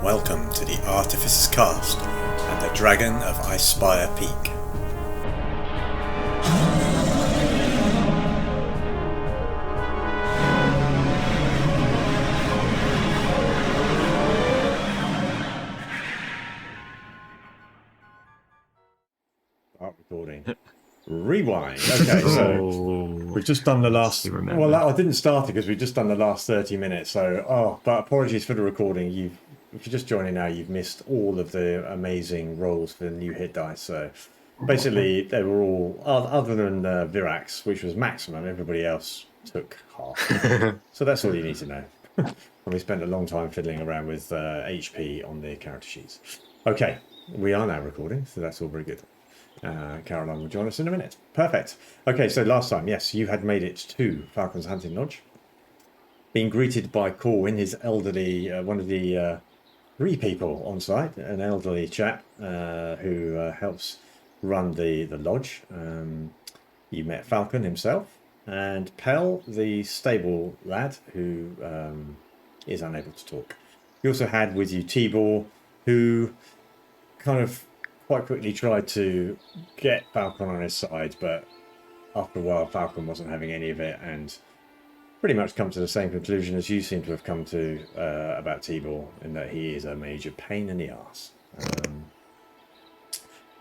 Welcome to the Artificer's Cast and the Dragon of Icespire Peak. Start recording. Rewind. Okay, so we've just done the last. Well, I didn't start it because we've just done the last 30 minutes. So, but apologies for the recording. If you're just joining now, you've missed all of the amazing rolls for the new hit dice. So, basically, they were all other than Virax, which was maximum. Everybody else took half. So that's all you need to know. And we spent a long time fiddling around with HP on the character sheets. Okay, we are now recording, so that's all very good. Caroline will join us in a minute. Perfect. Okay, so last time, yes, you had made it to Falcon's Hunting Lodge. Being greeted by Corwin, his elderly, one of the 3 people on site, an elderly chap who helps run the lodge. You met Falcon himself and Pell, the stable lad who is unable to talk. You also had with you Tibor, who kind of quite quickly tried to get Falcon on his side, but after a while Falcon wasn't having any of it and pretty much come to the same conclusion as you seem to have come to about Tibor, in that he is a major pain in the arse.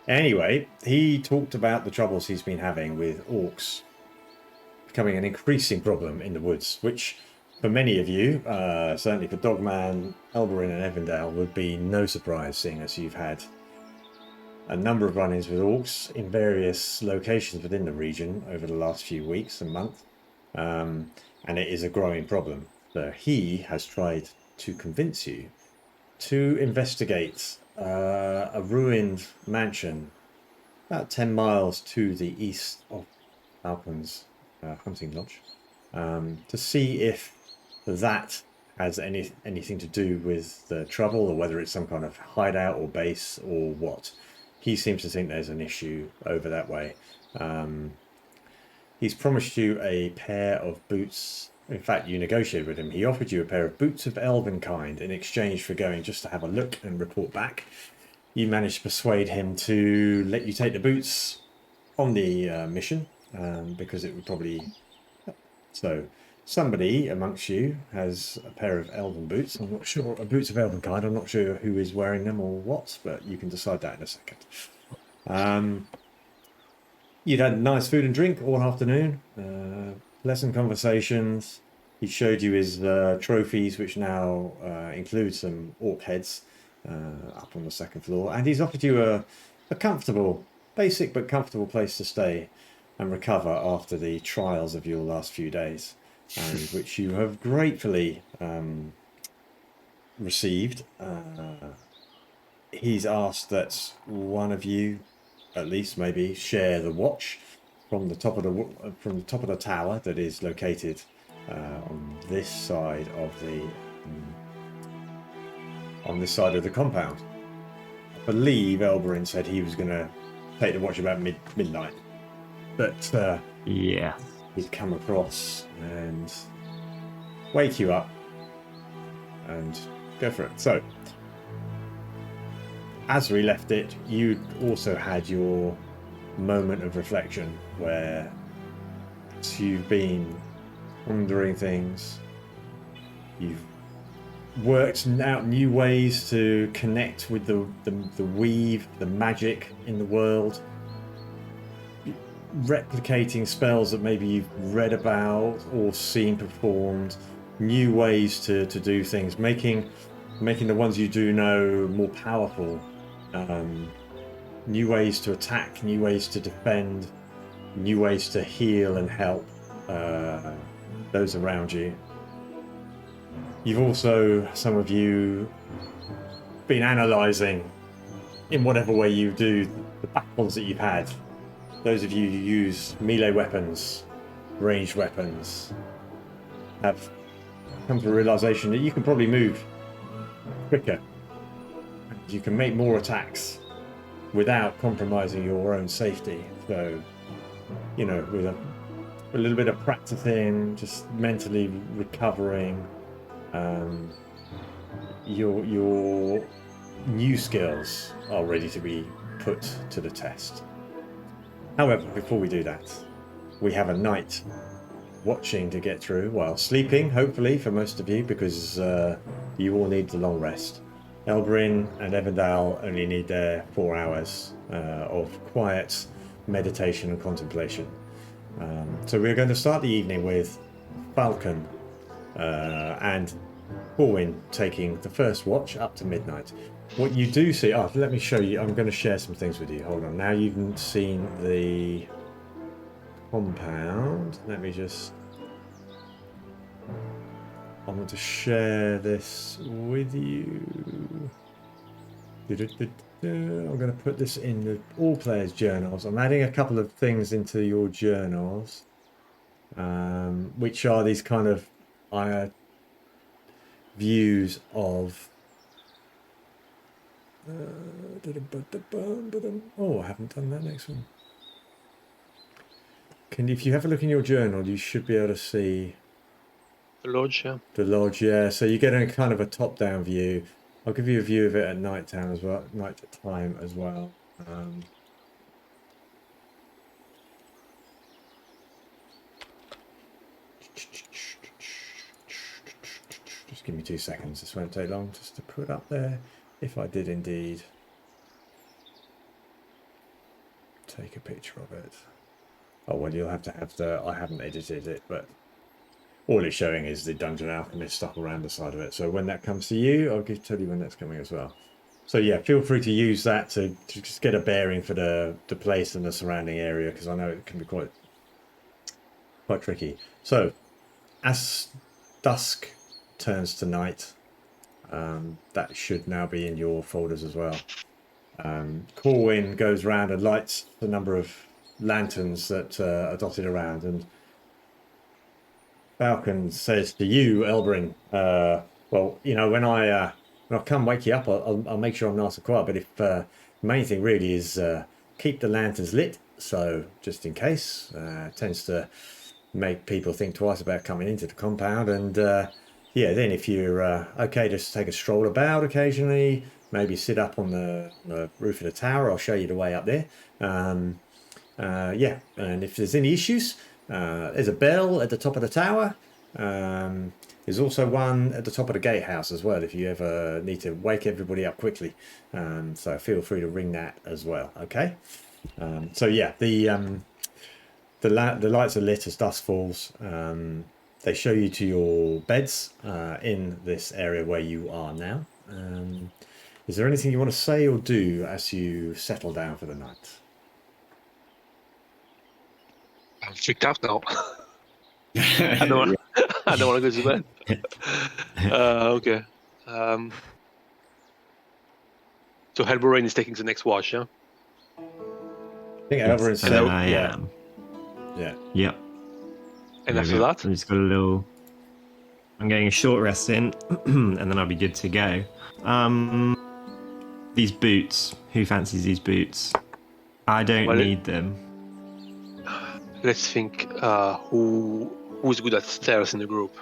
Anyway, he talked about the troubles he's been having with Orcs becoming an increasing problem in the woods, which for many of you, certainly for Dogman, Elborin and Evandale, would be no surprise, seeing as you've had a number of run-ins with Orcs in various locations within the region over the last few weeks and months. And it is a growing problem. So he has tried to convince you to investigate a ruined mansion about 10 miles to the east of Falcon's hunting lodge, to see if that has anything to do with the trouble, or whether it's some kind of hideout or base or what. He seems to think there's an issue over that way. He's promised you a pair of boots. In fact, you negotiated with him. He offered you a pair of boots of elven kind in exchange for going just to have a look and report back. You managed to persuade him to let you take the boots on the mission, because it would probably... So, somebody amongst you has a pair of elven boots. I'm not sure, boots of elven kind. I'm not sure who is wearing them or what, but you can decide that in a second. You'd had nice food and drink all afternoon, pleasant conversations. He showed you his trophies, which now include some orc heads up on the second floor. And he's offered you a comfortable, basic but comfortable place to stay and recover after the trials of your last few days, and which you have gratefully received. He's asked that one of you, at least maybe, share the watch from the top of the tower that is located on this side of the compound. I believe Elborin said he was going to take the watch about midnight, but yeah, he'd come across and wake you up and go for it. So, as we left it, you also had your moment of reflection where you've been pondering things, you've worked out new ways to connect with the weave, the magic in the world, replicating spells that maybe you've read about or seen performed, new ways to do things, making the ones you do know more powerful. New ways to attack, new ways to defend, new ways to heal and help those around you. You've also, some of you, been analysing, in whatever way you do, the battles that you've had. Those of you who use melee weapons, ranged weapons, have come to a realisation that you can probably move quicker. You can make more attacks without compromising your own safety. So, you know, with a little bit of practicing, just mentally recovering, your new skills are ready to be put to the test. However, before we do that, we have a night watching to get through, well, sleeping, hopefully, for most of you, because you all need the long rest. Elborin and Evandale only need their 4 hours of quiet meditation and contemplation. So we're going to start the evening with Falcon and Corwin taking the first watch up to midnight. What you do see, let me show you, I'm going to share some things with you. Hold on, now you've seen the compound. Let me just, I want to share this with you. I'm going to put this in the all players journals. I'm adding a couple of things into your journals, which are these kind of views of oh, I haven't done that next one. If you have a look in your journal, you should be able to see the lodge, yeah. The lodge, yeah. So you get a kind of a top-down view. I'll give you a view of it at night time as well. Just give me 2 seconds. This won't take long just to put up there. If I did indeed take a picture of it. Oh, well, you'll have to have I haven't edited it, but all it's showing is the Dungeon Alchemist stuff around the side of it. So when that comes to you, I'll tell you when that's coming as well. So yeah, feel free to use that to just get a bearing for the place and the surrounding area, because I know it can be quite tricky. So as dusk turns to night, that should now be in your folders as well. Corwin goes around and lights the number of lanterns that are dotted around, and Falcon says to you, Elborin, well, you know, when I come wake you up, I'll make sure I'm nice and quiet, but if the main thing really is keep the lanterns lit, so just in case, tends to make people think twice about coming into the compound. And yeah, then if you're okay, just take a stroll about occasionally, maybe sit up on the roof of the tower. I'll show you the way up there. Yeah, and if there's any issues, there's a bell at the top of the tower. There's also one at the top of the gatehouse as well, if you ever need to wake everybody up quickly. So feel free to ring that as well. Okay. So yeah, the lights are lit as dusk falls. They show you to your beds in this area where you are now. Is there anything you want to say or do as you settle down for the night? I'm freaked out now. I don't want to go to bed. Okay. So Elborin is taking the next watch, yeah? I think Elborin said, I am. Yeah. Yep. And after that? I just got a little. I'm getting a short rest in, and then I'll be good to go. These boots. Who fancies these boots? I don't need them. Let's think. Who's good at stairs in the group?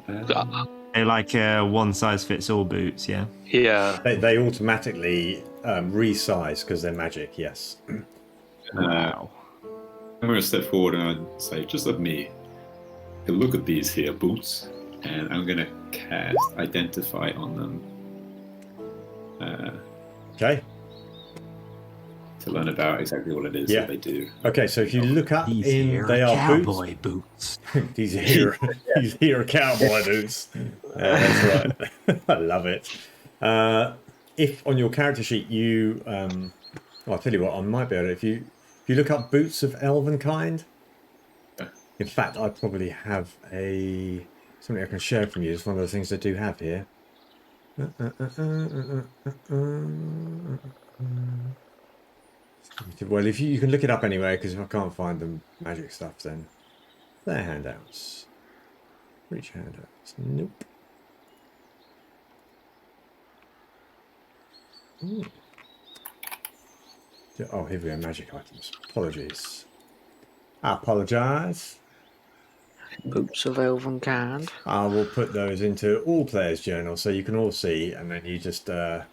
They're like one size fits all boots, yeah. Yeah. They automatically resize because they're magic. Yes. Wow. I'm going to step forward and I'd say, just let me look at these here boots, and I'm going to cast Identify on them. Okay. To learn about exactly what it is that they do. Okay, so if you look up they are cowboy boots. These here are cowboy boots. That's right. I love it. If on your character sheet you, well, I'll tell you what, I might be able to, if you look up boots of elven kind. In fact, I probably have something I can share from you. It's one of the things they do have here. Well, if you can look it up anyway, because if I can't find the magic stuff, then they're handouts. Reach handouts. Nope. Ooh. Oh, here we go. Magic items. Apologies. I apologize. Boots of Elvenkind. I will put those into all players' journals so you can all see, and then you just. So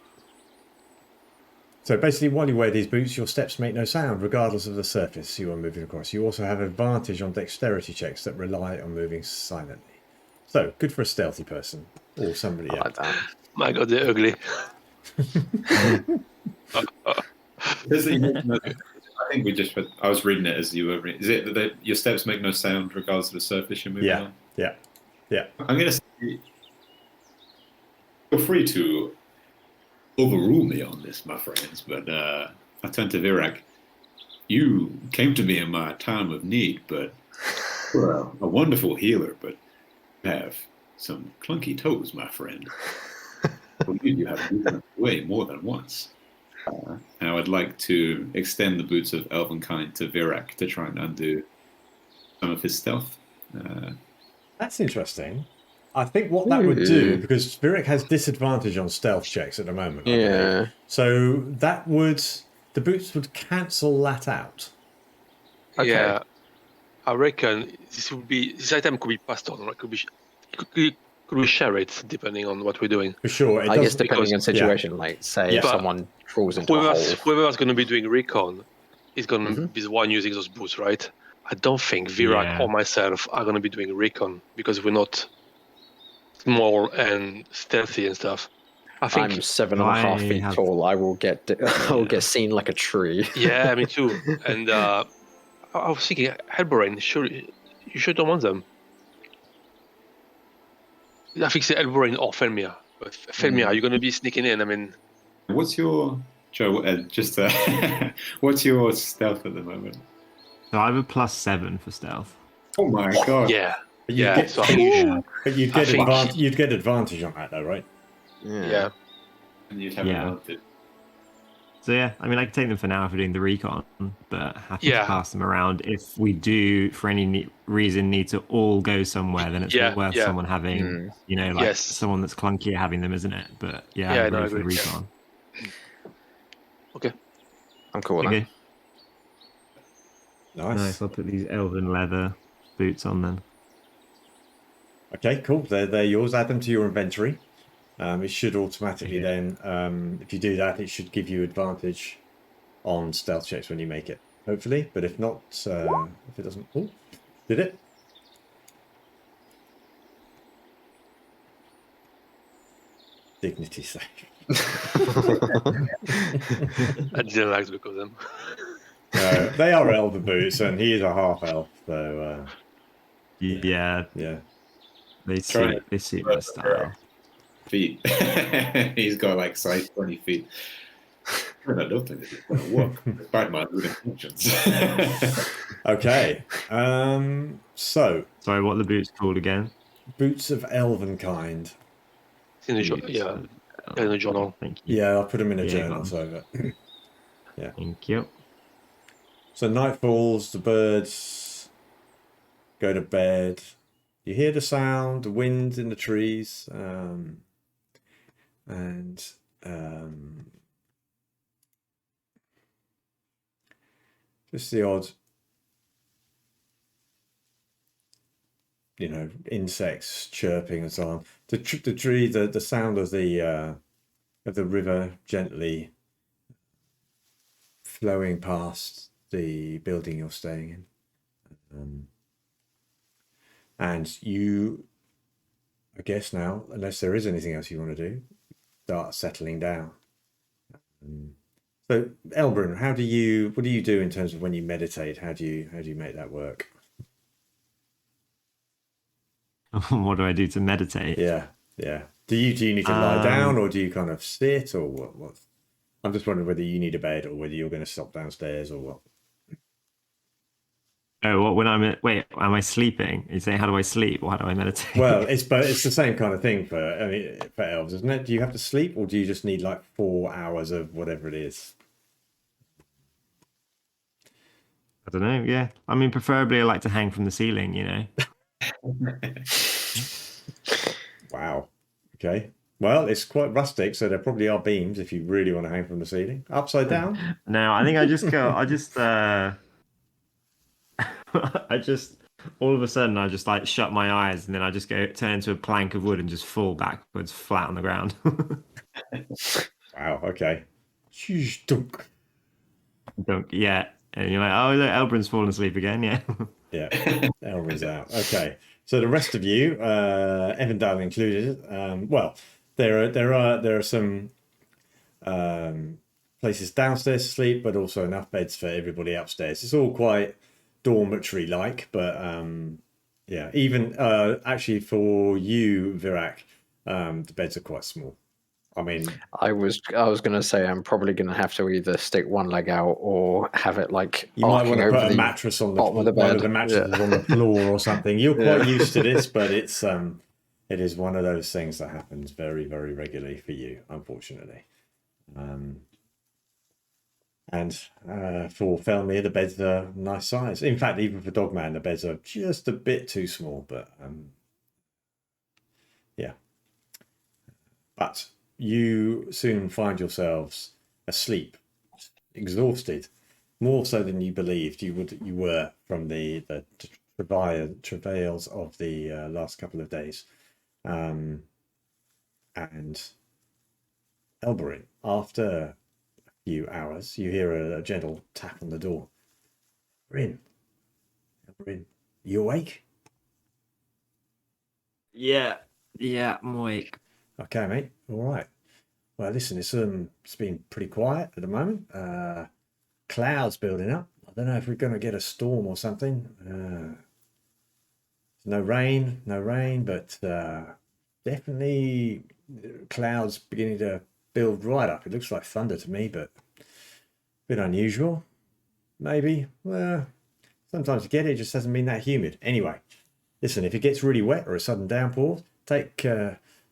basically, while you wear these boots, your steps make no sound, regardless of the surface you are moving across. You also have advantage on dexterity checks that rely on moving silently. So good for a stealthy person or somebody I like else. that. My God, they're ugly. I think we just. I was reading it as you were. Is it that your steps make no sound regardless of the surface you're moving on? Yeah. I'm gonna say, feel free to overrule me on this, my friends. But I turn to Virak. You came to me in my time of need, but you're a wonderful healer. But you have some clunky toes, my friend. I believe you have moved away more than once. And I would like to extend the boots of Elvenkind to Virak to try and undo some of his stealth. That's interesting. I think what that would do, because Virak has disadvantage on stealth checks at the moment. I believe. So that would, the boots would cancel that out. Okay. Yeah, I reckon this item could be passed on, right? Could we share it depending on what we're doing? For sure. I guess depending on situation, like say if someone falls into a hole. Whoever's going to be doing recon is going to be the one using those boots, right? I don't think Virak or myself are going to be doing recon because we're not small and stealthy and stuff. I think I'm 7.5 feet tall. I will get seen like a tree. Yeah, me too. And I was thinking, Elborin, you sure don't want them. I think it's Elborin or Felmir. But Felmir, are you going to be sneaking in? I mean, what's your Joe? What's your stealth at the moment? So I have a +7 for stealth. Oh my god! Yeah, But you'd get advantage on that though, right? Yeah. And you'd have advantage. So yeah, I mean, I can take them for now if we're doing the recon, but happy to pass them around. If we do, for any reason, need to all go somewhere, then it's worth someone having, someone that's clunkier having them, isn't it? But I'm ready for the recon. Okay. I'm cool with that. Nice. I'll put these elven leather boots on then. Okay, cool. They're yours. Add them to your inventory. It should automatically then, if you do that, it should give you advantage on stealth checks when you make it, hopefully. But if not, if it doesn't... Oh, did it? Dignity save. I didn't like to look at them. They are elven boots, and he is a half-elf, so... Yeah. They suit my style. Feet. He's got like size 20 feet. I don't think it's going to work, despite my good intentions. Okay. So. Sorry, what are the boots called again? Boots of Elvenkind. In the journal. Thank you. Yeah, I'll put them in a journal. So, yeah. Thank you. So night falls, the birds go to bed. You hear the sound, the wind in the trees, and just the odd, insects chirping and so on. The tree, the sound of the river gently flowing past the building you're staying in. And you, I guess now, unless there is anything else you want to do, start settling down. So, Elborin, what do you do in terms of when you meditate? How do you make that work? What do I do to meditate? Yeah. Do you need to lie down, or do you kind of sit, or what? I'm just wondering whether you need a bed, or whether you're going to stop downstairs, or what. Oh, what when am I sleeping? You say, how do I sleep, or how do I meditate? Well, it's the same kind of thing for elves, isn't it? Do you have to sleep, or do you just need like 4 hours of whatever it is? I don't know. Yeah, I mean, preferably I like to hang from the ceiling. Wow. Okay. Well, it's quite rustic, so there probably are beams if you really want to hang from the ceiling. Upside down? No, I think I just go. I just all of a sudden I just like shut my eyes and then I just turn into a plank of wood and just fall backwards flat on the ground. Wow. Okay. Dunk. Yeah, and you're like, oh look, Elborin's fallen asleep again. Yeah. Yeah. Elborin's out. Okay. So the rest of you, Evandale included. Well, there are some places downstairs to sleep, but also enough beds for everybody upstairs. It's all quite dormitory-like, but yeah. Even actually for you, Virak, the beds are quite small. I mean, I was going to say I'm probably going to have to either stick one leg out or have it like you might want to put a the mattress on the bottom of the one bed. of the mattresses on the floor or something. You're quite used to this, but it is one of those things that happens very, very regularly for you, unfortunately. And for Felmir, the beds are nice size. In fact, even for Dogman, the beds are just a bit too small. But yeah. But you soon find yourselves asleep, exhausted, more so than you believed you were from the travails of the last couple of days. And Elborin, after a few hours, you hear a gentle tap on the door. Elborin, you awake? Yeah, I'm awake. Okay, mate. All right. Well, listen, it's been pretty quiet at the moment. Clouds building up. I don't know if we're going to get a storm or something. No rain, but definitely clouds beginning to build right up. It looks like thunder to me, but a bit unusual. Maybe. Well, sometimes you get it. It just doesn't mean that humid. Anyway, listen, if it gets really wet or a sudden downpour, take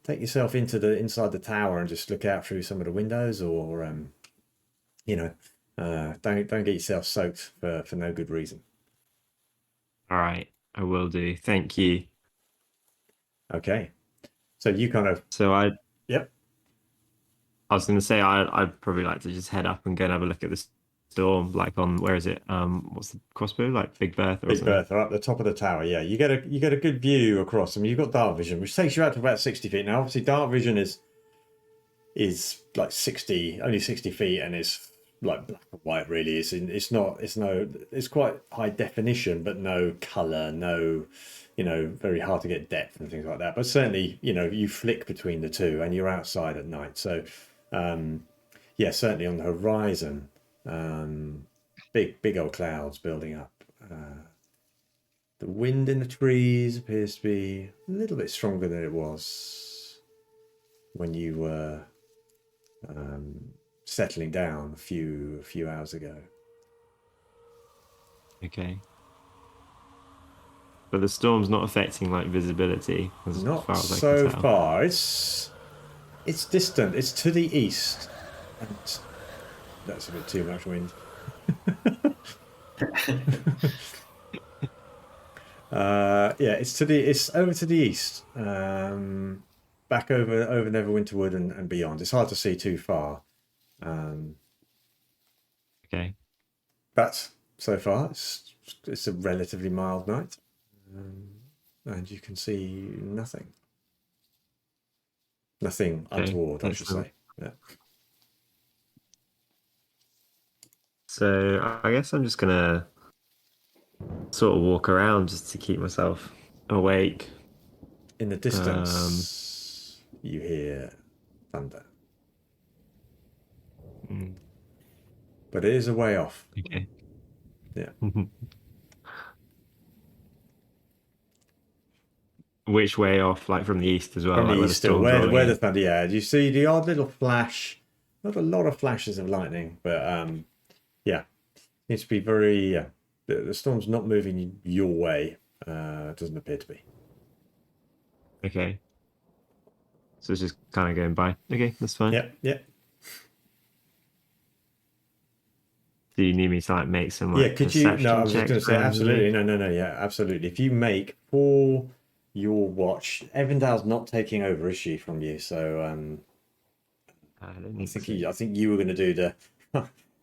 yourself inside the tower and just look out through some of the windows, or don't get yourself soaked for no good reason. All right, I will do. Thank you. Okay, so you kind of. Yep. I was going to say I'd probably like to just head up and go and have a look at the storm, like on, where is it? What's the crossbow? Like Big Bertha. Big Bertha up the top of the tower. Yeah, you get a good view across. I mean, you've got dark vision, which takes you out to about 60 feet. Now, obviously, dark vision is like only 60 feet, and it's like black and white. Really, it's quite high definition, but no color, no, very hard to get depth and things like that. But certainly, you flick between the two, and you're outside at night. So, yeah, certainly on the horizon. Big old clouds building up. The wind in the trees appears to be a little bit stronger than it was when you were settling down a few hours ago. Okay. But the storm's not affecting like visibility. Not so far. It's distant. It's to the east. And that's a bit too much wind. Yeah, it's over to the east, back over Neverwinter Wood and beyond. It's hard to see too far. Okay, but so far it's a relatively mild night, and you can see nothing untoward, I should say. Yeah. So I guess I'm just gonna sort of walk around just to keep myself awake. In the distance, you hear thunder. But it is a way off. Okay. Yeah. Which way off? Like from the east as well? From like the east, where the thunder, yeah. You see the odd little flash. Not a lot of flashes of lightning, but yeah. Seems to be very... the storm's not moving your way. It doesn't appear to be. Okay. So it's just kind of going by. Okay, that's fine. Yeah. Do you need me to like make some like could you? No, I was just going to say absolutely. No. Yeah, absolutely. If you make for your watch, Evandale's not taking over, is she, from you? So I think you were going to do the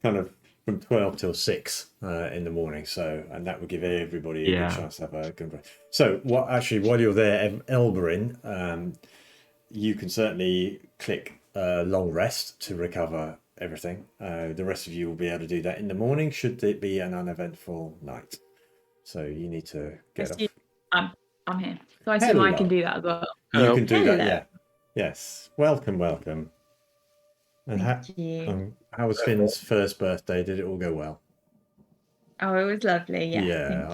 kind of from 12 till 6 in the morning. So, and that would give everybody a good chance to have a good break. So, while you're there, Elborin, you can certainly click long rest to recover everything. The rest of you will be able to do that in the morning, should it be an uneventful night. So, you need to get off. I'm here. So I assume I can do that as well. You can do that, yeah. Yes. Welcome. And how was Finn's first birthday? Did it all go well? Oh, it was lovely. Yeah. Yeah,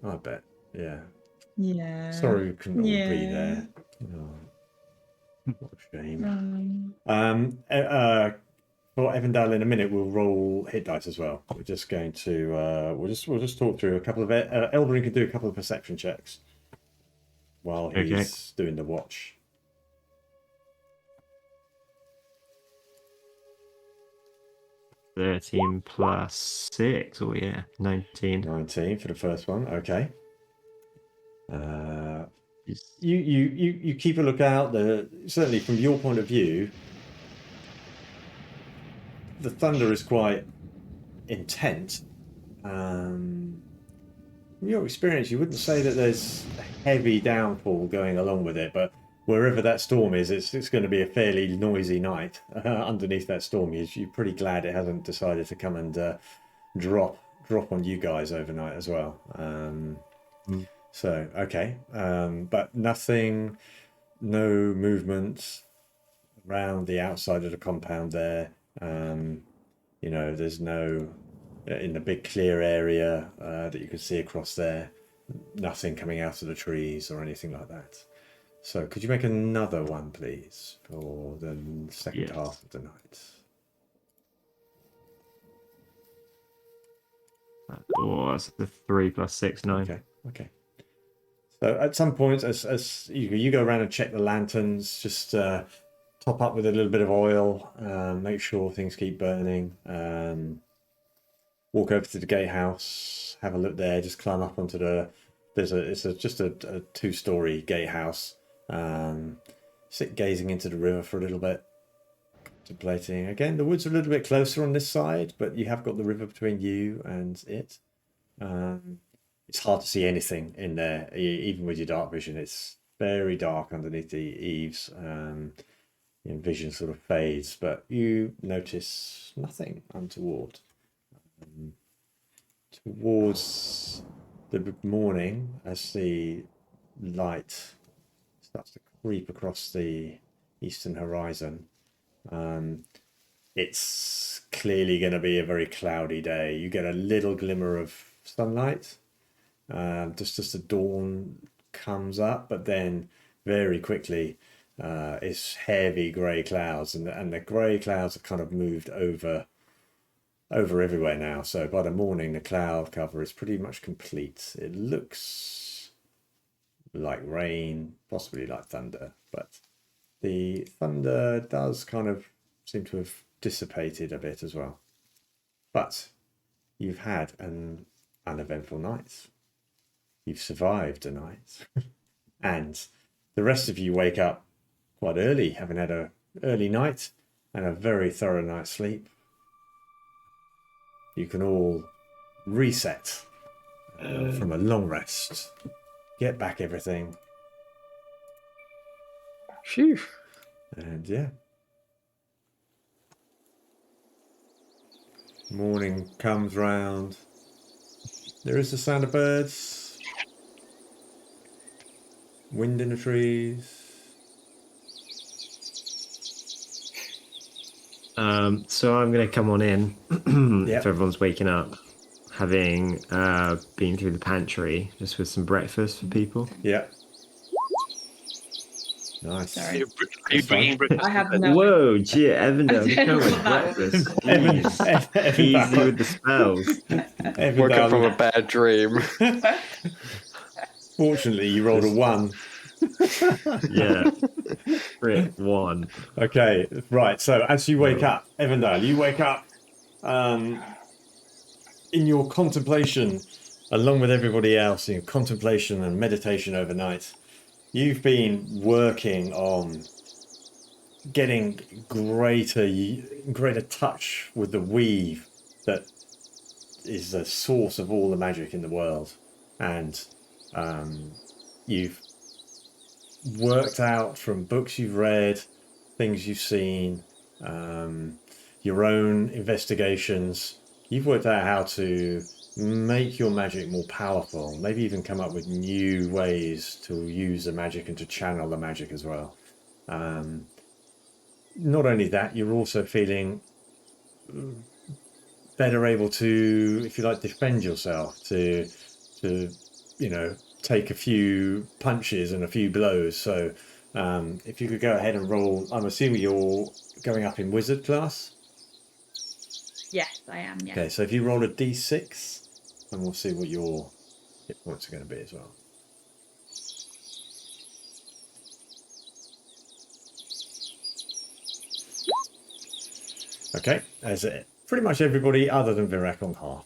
I bet. Yeah. Sorry we couldn't all be there. Oh, what a shame. For Evandale in a minute, we'll roll hit dice as well. We're just going to we'll just talk through a couple of Elborin can do a couple of perception checks while he's doing the watch. $13 plus 6. Oh yeah, 19. 19 for the first one. Okay. You keep a lookout. Certainly from your point of view, the thunder is quite intense. From your experience, you wouldn't say that there's a heavy downpour going along with it, but wherever that storm is, it's going to be a fairly noisy night. Underneath that storm, you're pretty glad it hasn't decided to come and drop on you guys overnight as well. So, okay. But nothing, no movement around the outside of the compound there. There's no, in the big clear area that you can see across there, nothing coming out of the trees or anything like that. So could you make another one, please, for the second half of the night? Oh, that's the 3 plus 6, 9. Okay. So at some point, as you go around and check the lanterns, just top up with a little bit of oil, make sure things keep burning. Walk over to the gatehouse, have a look there, just climb up onto it's just a 2-story gatehouse. Sit gazing into the river for a little bit, contemplating. Again, the woods are a little bit closer on this side, but you have got the river between you and it. It's hard to see anything in there, even with your dark vision. It's very dark underneath the eaves. Vision sort of fades, but you notice nothing untoward. Towards the morning, as the light starts to creep across the eastern horizon, it's clearly going to be a very cloudy day. You get a little glimmer of sunlight just as the dawn comes up, but then very quickly it's heavy grey clouds, and the grey clouds are kind of moved over everywhere now. So by the morning, the cloud cover is pretty much complete. It looks like rain, possibly like thunder, but the thunder does kind of seem to have dissipated a bit as well. But you've had an uneventful night. You've survived a night. And the rest of you wake up quite early, having had an early night and a very thorough night's sleep. You can all reset from a long rest, get back everything. Phew. And yeah. Morning comes round. There is the sound of birds. Wind in the trees. So I'm going to come on in if everyone's waking up, having been through the pantry just with some breakfast for people. Yeah. Nice. Sorry. Are you bringing breakfast? I have no. Whoa, gee, Evan, come with breakfast. Easy with the spells. Woke up from a bad dream. Fortunately, you rolled a 1. Yeah. Crit 1. Okay, right. So as you wake up, Evandale, you wake up in your contemplation, along with everybody else, in your contemplation and meditation overnight. You've been working on getting greater touch with the weave that is the source of all the magic in the world, and you've worked out from books you've read, things you've seen, your own investigations. You've worked out how to make your magic more powerful, maybe even come up with new ways to use the magic and to channel the magic as well. Not only that, you're also feeling better able to, if you like, defend yourself, to take a few punches and a few blows. So if you could go ahead and roll, I'm assuming you're going up in wizard class? Yes, I am, yeah. Okay, so if you roll a d6, and we'll see what your hit points are going to be as well. Okay, as it pretty much everybody other than Virak on half.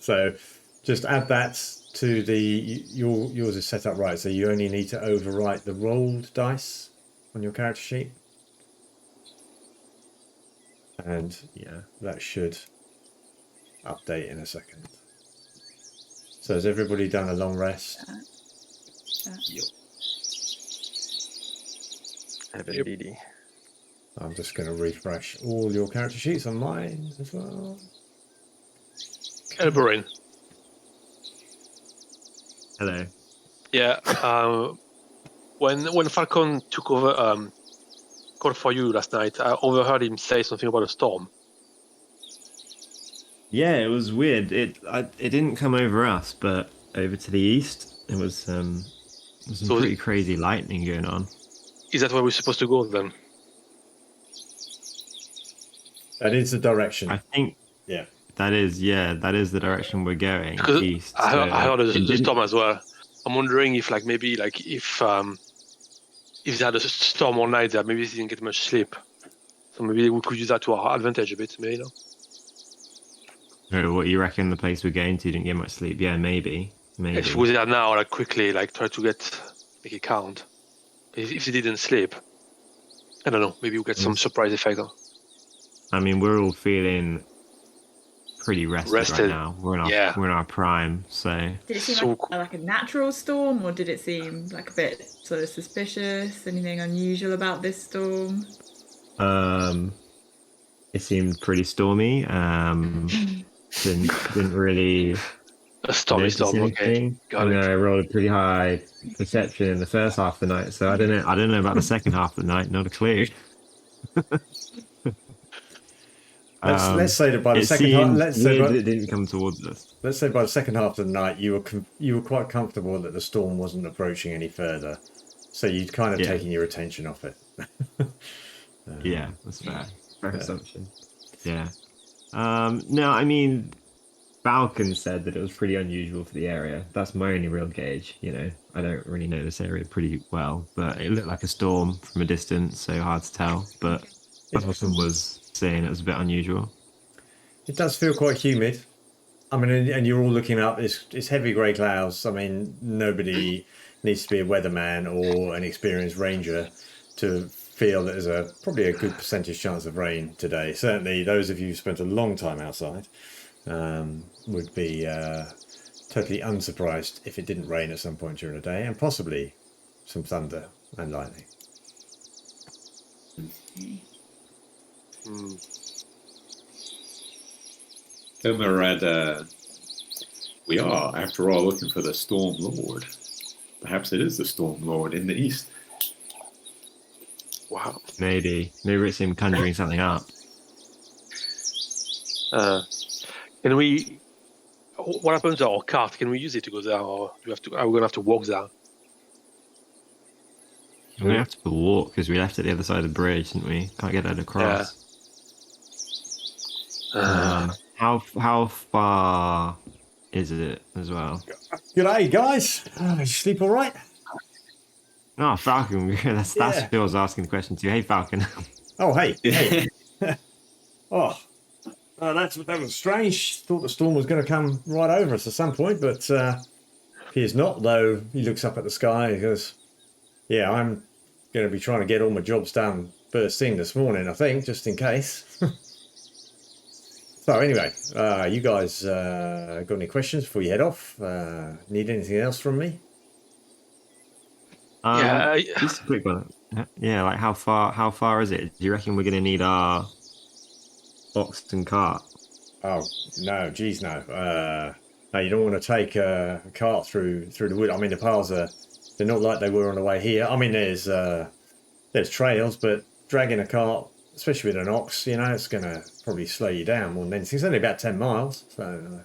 So just add that to yours is set up right, so you only need to overwrite the rolled dice on your character sheet. And yeah, that should update in a second. So has everybody done a long rest? Yep. Indeed. I'm just going to refresh all your character sheets on mine as well. Elborin. Hello. Yeah. When Falcon took over called for you last night, I overheard him say something about a storm. Yeah, it was weird. It didn't come over us, but over to the east. It was some pretty crazy lightning going on. Is that where we're supposed to go then? That is the direction. I think. Yeah. That is the direction we're going. Because east. I heard the storm as well. I'm wondering if if they had a storm all night there, maybe they didn't get much sleep. So maybe we could use that to our advantage a bit, maybe. What you reckon the place we're going to didn't get much sleep? Yeah, maybe. If we were there now, quickly, try to make it count. If they didn't sleep, I don't know. Maybe we'll get some surprise effect. I mean, we're all feeling pretty rested right now. We're in our prime. So did it seem like a natural storm, or did it seem like a bit sort of suspicious? Anything unusual about this storm? It seemed pretty stormy. Didn't really. A stormy storm. Okay. Got it. I rolled a pretty high perception in the first half of the night, so I don't know about the second half of the night. Not a clue. Let's say that by the second half, it didn't come towards us. Let's say by the second half of the night, you were quite comfortable that the storm wasn't approaching any further, so you'd kind of taken your attention off it. Yeah, that's fair. Fair assumption. Yeah. No, I mean, Falcon said that it was pretty unusual for the area. That's my only real gauge. I don't really know this area pretty well, but it looked like a storm from a distance, so hard to tell. But Falcon was saying it was a bit unusual. It does feel quite humid. I mean, and you're all looking up. It's heavy grey clouds. I mean, nobody needs to be a weatherman or an experienced ranger to feel that there's probably a good percentage chance of rain today. Certainly, those of you who spent a long time outside would be totally unsurprised if it didn't rain at some point during the day, and possibly some thunder and lightning. Comrade, we are, after all, looking for the Storm Lord. Perhaps it is the Storm Lord in the east. Wow. Maybe it's him conjuring something up. Can we? What happens to our cart? Can we use it to go there, or are we gonna have to walk there? We're gonna have to walk because we left at the other side of the bridge, didn't we? Can't get that across. Yeah. How far is it as well? G'day, guys. You sleep all right? Oh, Falcon. That's who I was asking the question to. Hey, Falcon. Oh, hey. Oh, that was strange. Thought the storm was going to come right over us at some point, but appears not. Though he looks up at the sky and goes, "Yeah, I'm going to be trying to get all my jobs done first thing this morning. I think, just in case." So anyway, you guys got any questions before you head off? Need anything else from me? Just a quick one. Yeah, like how far is it? Do you reckon we're going to need our oxen cart? Oh no, geez, no. No, you don't want to take a cart through the wood. I mean, the paths they're not like they were on the way here. I mean, there's trails, but dragging a cart, especially with an ox, it's going to probably slow you down more than anything. It's only about 10 miles, so.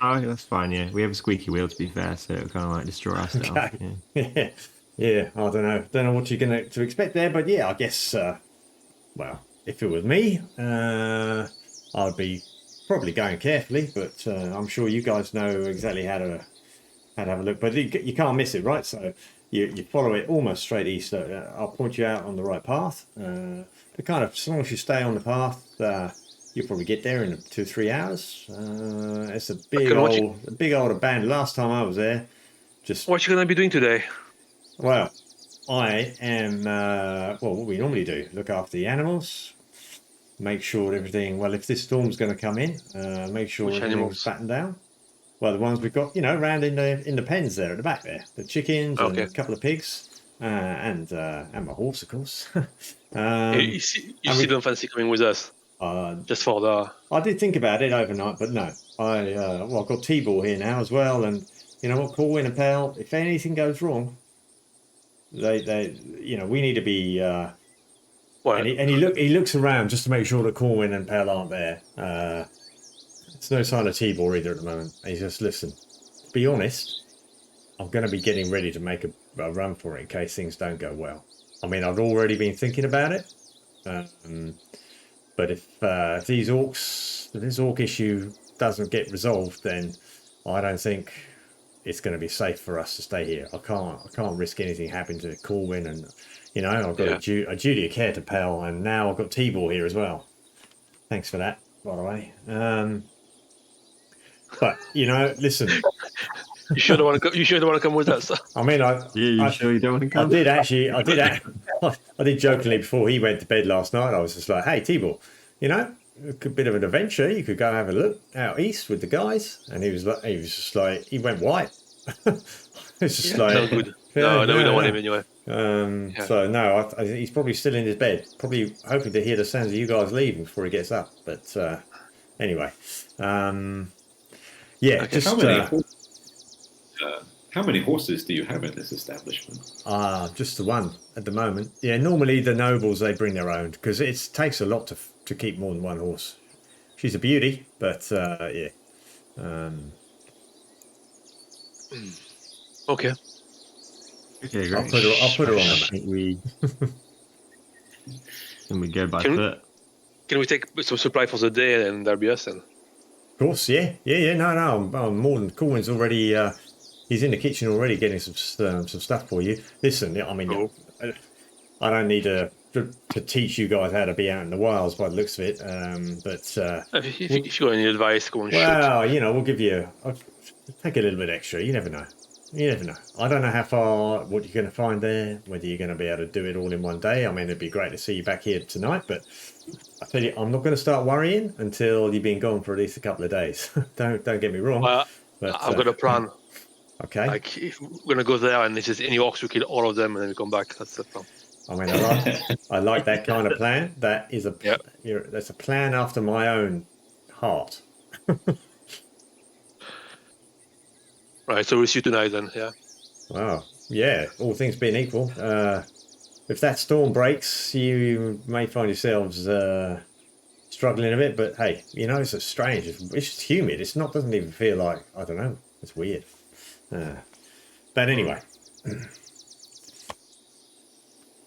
Oh, that's fine. Yeah, we have a squeaky wheel to be fair, so it'll kind of like destroy our stuff. Okay. Yeah. I don't know what you're going to expect there, but yeah, I guess. Well, if it was me, I'd be probably going carefully, but I'm sure you guys know exactly how to have a look. But you can't miss it, right? So you follow it almost straight east. I'll point you out on the right path. But kind of, as long as you stay on the path, you'll probably get there in 2-3 hours. It's a big old abandoned. Last time I was there, what you gonna be doing today? Well, I am. What we normally do: look after the animals. Make sure everything. Well, if this storm's going to come in, make sure everything's battened down. Well, the ones we've got, around in the pens there at the back there, the chickens and a couple of pigs, and my horse, of course. You still don't fancy coming with us? Just for the. I did think about it overnight, but no. I've got T-Ball here now as well, and you know what, Corwin and Pal. If anything goes wrong, they we need to be. And he looks around just to make sure that Corwin and Pell aren't there. There's no sign of T-Ball either at the moment. And he's just, listen, to be honest, I'm going to be getting ready to make a run for it in case things don't go well. I mean, I've already been thinking about it. But if this orc issue doesn't get resolved, then I don't think it's going to be safe for us to stay here. I can't risk anything happening to Corwin and... I've got a duty of care to Pell, and now I've got T-Ball here as well. Thanks for that, by the way. But listen. You sure don't want to come with us? I mean, sure you don't want to come? I did jokingly before he went to bed last night. I was just like, "Hey, T-Ball, a bit of an adventure. You could go have a look out east with the guys." And he was just like, he went white. It's just like, no good. No, we don't want him anyway. So no, I think he's probably still in his bed, probably hoping to hear the sounds of you guys leaving before he gets up. But anyway, how many horses do you have in this establishment? Just the one at the moment. Yeah, normally the nobles, they bring their own because it takes a lot to keep more than one horse. She's a beauty, but yeah. Okay. Okay, great. I'll put her on. I think we go by foot. Can we take some supply for the day and that'll be us then? Of course, yeah. No. I'm more than Corwin's already. He's in the kitchen already getting some stuff for you. Listen, I mean, I don't need to teach you guys how to be out in the wilds by the looks of it. But if you got any advice, go and shoot. Well, we'll give you. I'll take a little bit extra. You never know. I don't know what you're going to find there, whether you're going to be able to do it all in one day. I mean, it'd be great to see you back here tonight, but I tell you, I'm not going to start worrying until you've been gone for at least a couple of days. Don't get me wrong. But, I've got a plan. Okay. Like, if we're going to go there and if there's any orcs, we kill all of them and then we come back. That's the plan. I mean, I like that kind of plan. That is that's a plan after my own heart. Right, so we'll see you tonight then, yeah? Wow, yeah, all things being equal. If that storm breaks, you may find yourselves struggling a bit, but hey, it's a strange, it's just humid. Doesn't even feel like, I don't know, it's weird. But anyway,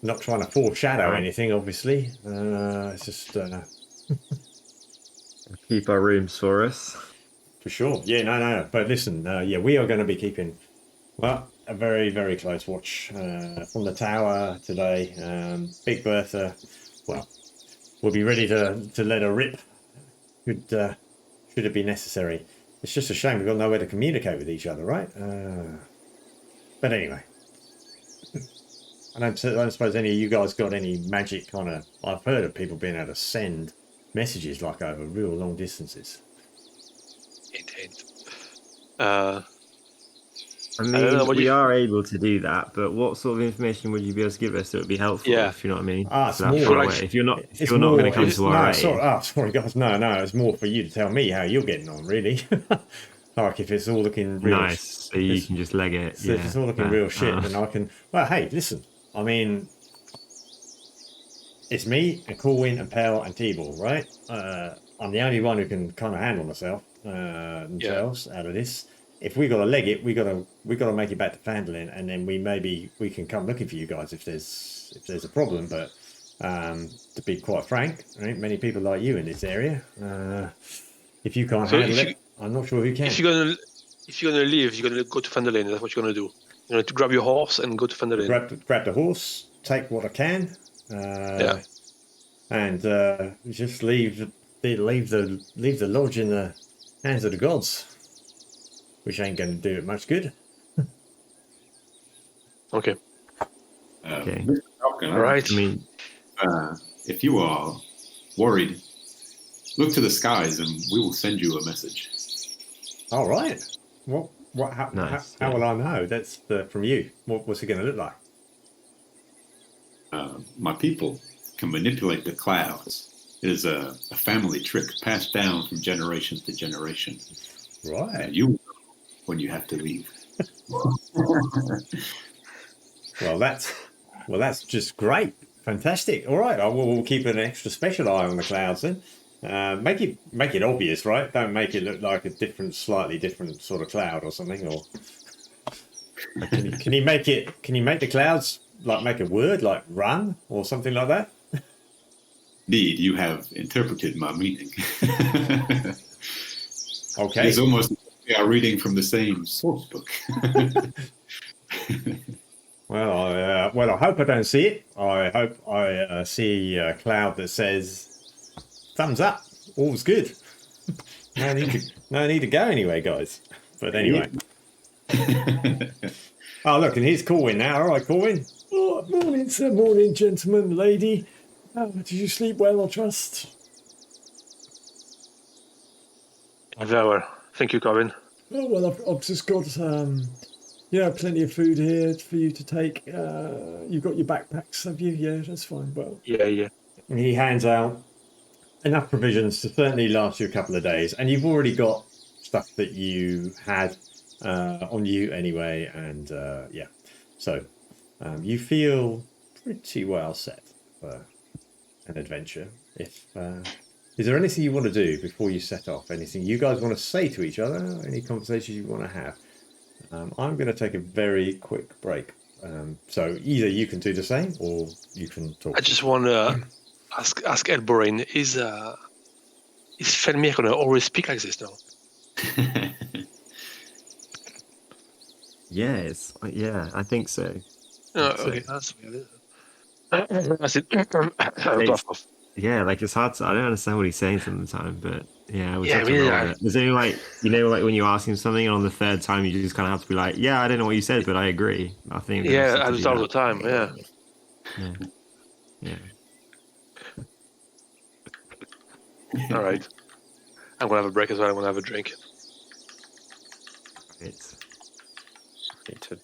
not trying to foreshadow anything, obviously. It's just... Keep our rooms for us. For sure. Yeah, no. But listen, we are going to be keeping, a very, very close watch from the tower today. Big Bertha, we'll be ready to let her rip should it be necessary. It's just a shame we've got nowhere to communicate with each other, right? But anyway, I don't suppose any of you guys got any magic kind of... I've heard of people being able to send messages like over real long distances. Indeed. I mean, we are able to do that, but what sort of information would you be able to give us that would be helpful? If you know what I mean. It's more like, if you're not going to come to our aid. Sorry guys, no. It's more for you to tell me how you're getting on, really. Like if it's all looking real nice, so you can just leg it. So if it's all looking real shit, then I can. Well, hey, listen. I mean, it's me and Corwin and Pell and T-Ball, right? I'm the only one who can kind of handle themselves out of this. If we got to leg it, we got to make it back to Fandolin, and then we can come looking for you guys if there's a problem. But to be quite frank, there ain't many people like you in this area. If you can't handle it, I'm not sure who can. If you're gonna leave, you're gonna go to Fandolin. That's what you're gonna do. You're going to grab your horse and go to Fandolin. Grab the horse, take what I can, and just leave the lodge in the hands of the gods. Which ain't going to do it much good. Okay. Mr. Falcon, all right. I mean, if you are worried, look to the skies and we will send you a message. All right. How will I know? That's from you. What's it going to look like? My people can manipulate the clouds. It is a family trick passed down from generation to generation. Right. And you when you have to leave. Well, that's just great. Fantastic. All right. We'll keep an extra special eye on the clouds then. Make it obvious, right? Don't make it look like a slightly different sort of cloud or something. Or can you make the clouds like make a word like run or something like that? Indeed, you have interpreted my meaning. Okay. It's almost we are reading from the same source book. Well, I hope I don't see it. I hope I see a cloud that says thumbs up. All's good. No need to go anyway, guys. But anyway. Oh, look, and here's Corwin now. All right, Corwin. Oh, morning, sir. Morning, gentlemen, lady. Did you sleep well, I trust? Very well. Thank you, Corwin. Oh, well, I've just got, plenty of food here for you to take. You've got your backpacks, have you? Yeah, that's fine. Well, yeah. And he hands out enough provisions to certainly last you a couple of days. And you've already got stuff that you had on you anyway. And so you feel pretty well set for an adventure. Is there anything you want to do before you set off? Anything you guys want to say to each other? Any conversations you want to have? I'm going to take a very quick break. So either you can do the same or you can talk. I just want to ask Elborin, is Fenrir going to always speak like this now? Yes, I think so. Okay, that's weird. That's it. Yeah, like it's hard to, I don't understand what he's saying some of the time, but yeah, there's only like when you ask him something and on the third time you just kind of have to be like, yeah, I don't know what you said, but I agree. I think I do all the time. Yeah. All right, I'm gonna have a break as well. I'm gonna have a drink. Need to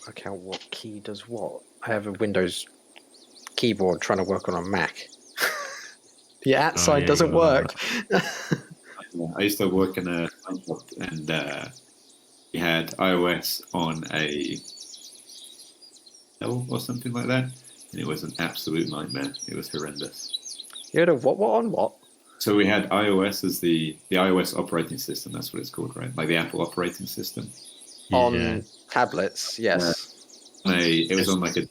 work out what key does what. I have a Windows keyboard trying to work on a Mac. The outside doesn't work. I used to work in a and we had iOS on a L or something like that, and it was an absolute nightmare. It was horrendous. You had a what on what? So we had iOS as the iOS operating system. That's what it's called, right? Like the Apple operating system. On tablets, yes. It was on like a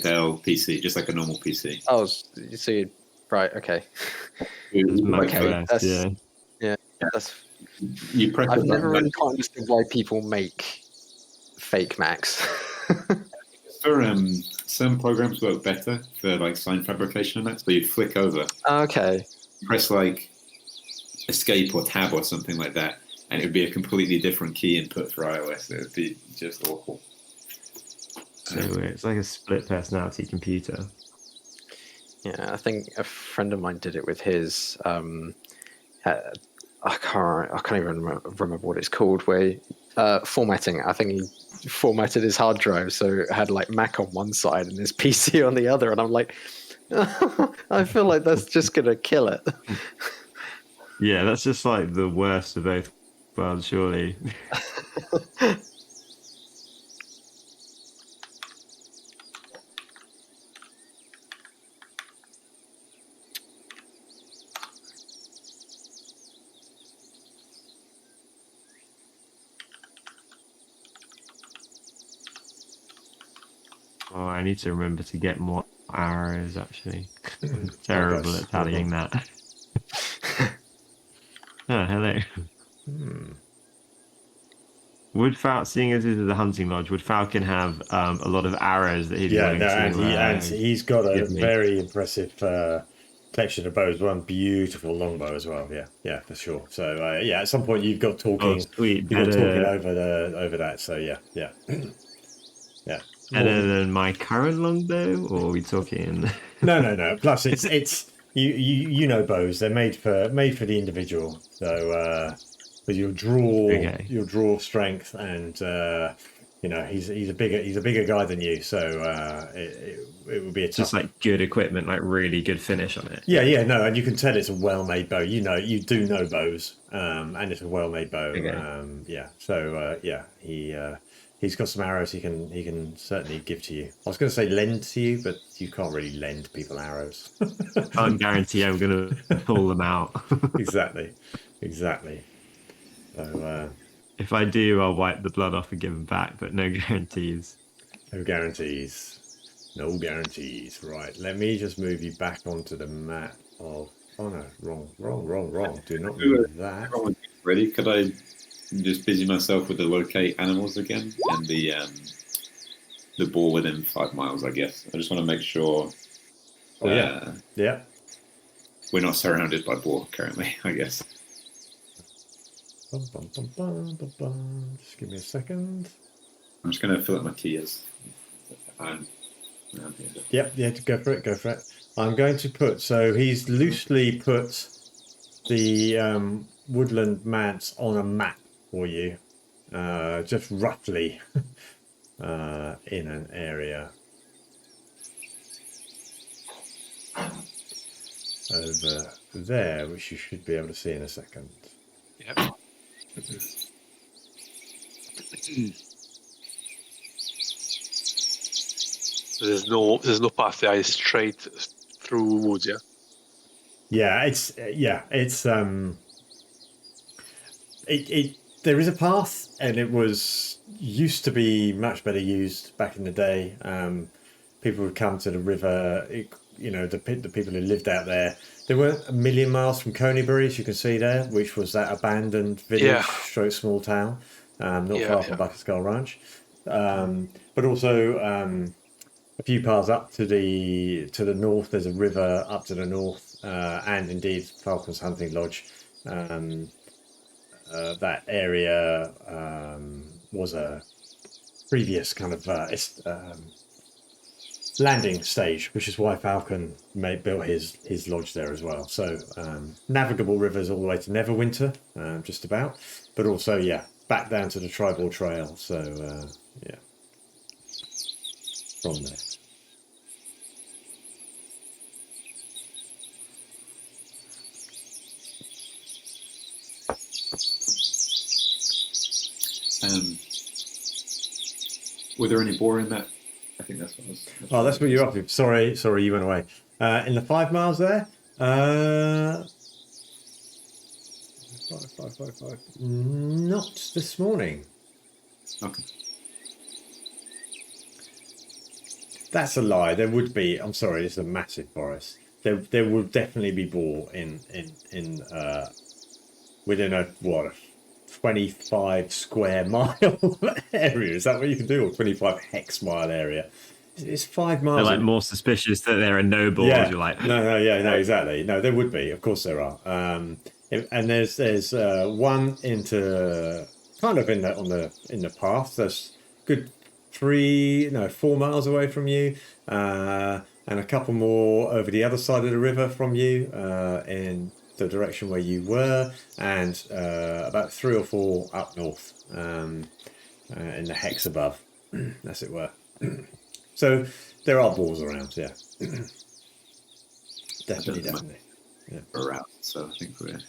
Dell PC, just like a normal PC. Oh, so you right? Okay. That's That's. You press. I've never really quite understood why people make fake Macs. For some programs work better for like sign fabrication and that, so you'd flick over. Okay. Press like escape or tab or something like that, and it would be a completely different key input for iOS. It would be just awful. So it's like a split personality computer. Yeah, I think a friend of mine did it with his. I can't even remember what it's called. Where formatting. I think he formatted his hard drive so it had like Mac on one side and his PC on the other, and I'm like, I feel like that's just gonna kill it. Yeah, that's just like the worst of both worlds, surely. Oh, I need to remember to get more arrows, actually. I'm terrible at tallying that. Oh, hello. Would Falcon, seeing as this is a hunting lodge, would Falcon have a lot of arrows that he'd be willing to... and he's got a very impressive collection of bows. One beautiful longbow as well. Yeah, for sure. So yeah, at some point you've got talking. Oh, sweet. You've got talking over that. So yeah. Yeah. Better than my current longbow, or are we talking? No. Plus, it's you know bows. They're made for the individual. So with your draw strength, and he's a bigger guy than you. So it would be a tough... Just like good equipment, like really good finish on it. Yeah. No, and you can tell it's a well-made bow. You do know bows, and it's a well-made bow. Okay. So he's got some arrows he can certainly give to you. I was going to say lend to you, but you can't really lend people arrows. Can't guarantee I'm going to pull them out. Exactly. So if I do, I'll wipe the blood off and give them back, but no guarantees. No guarantees. Right, let me just move you back onto the map of... Oh no, wrong. Do not move that. Ready? Could I just busy myself with the locate animals again and the boar within 5 miles, I guess. I just want to make sure yeah, we're not surrounded by boar currently, I guess. Just give me a second. I'm just going to fill up my tears. Yep, go for it. I'm going to put... So he's loosely put the woodland mats on a map for you, just roughly in an area over there, which you should be able to see in a second. Yep. There's no path there. It's straight through woods. Yeah, it's there is a path, and it was used to be much better used back in the day. People would come to the river. The people who lived out there. They weren't a million miles from Coneybury, as you can see there, which was that abandoned village, stroke small town, not far from Bucket Skull Ranch. But also a few paths up to the north. There's a river up to the north, and indeed Falcon's Hunting Lodge. That area was a previous kind of landing stage, which is why Falcon built his lodge there as well. So navigable rivers all the way to Neverwinter, just about, but also back down to the tribal trail. So from there. Were there any boar in that? I think that's what I was... Oh, that's what you're up to. Sorry, you went away. In the 5 miles there, 5. Not this morning. Okay. That's a lie. There would be. I'm sorry, it's a massive forest. There would definitely be boar in within a 25 square mile area. Is that what you can do? Or 25 hex mile area? It's 5 miles. They're like more suspicious that there are no boars. Yeah. You're like, no, exactly. No, there would be. Of course, there are. And there's one into kind of in the path. There's good 4 miles away from you. and a couple more over the other side of the river from you in the direction where you were, and about 3 or 4 up north in the hex above, as it were. So there are boars around, yeah. Definitely. Yeah. We're out, so I think we're good.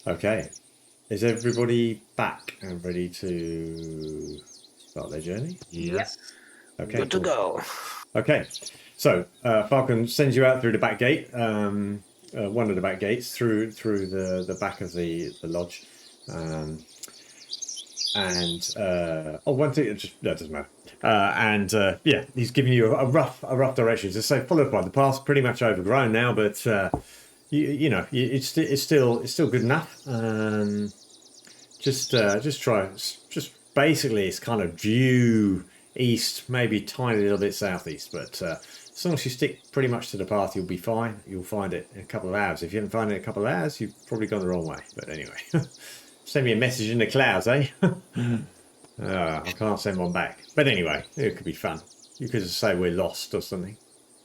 Okay. Is everybody back and ready to start their journey? Yes. Okay. Good to go. Okay. So Falcon sends you out through the back gate, one of the back gates, through the back of the lodge. One thing, that doesn't matter. Yeah, he's giving you a rough direction. So say followed by the path, pretty much overgrown now, but it's still good enough. Just basically it's kind of due east, maybe tiny little bit southeast, but as long as you stick pretty much to the path, you'll be fine. You'll find it in a couple of hours. If you haven't found it in a couple of hours, you've probably gone the wrong way. But anyway, send me a message in the clouds, eh? I can't send one back. But anyway, it could be fun. You could just say we're lost or something.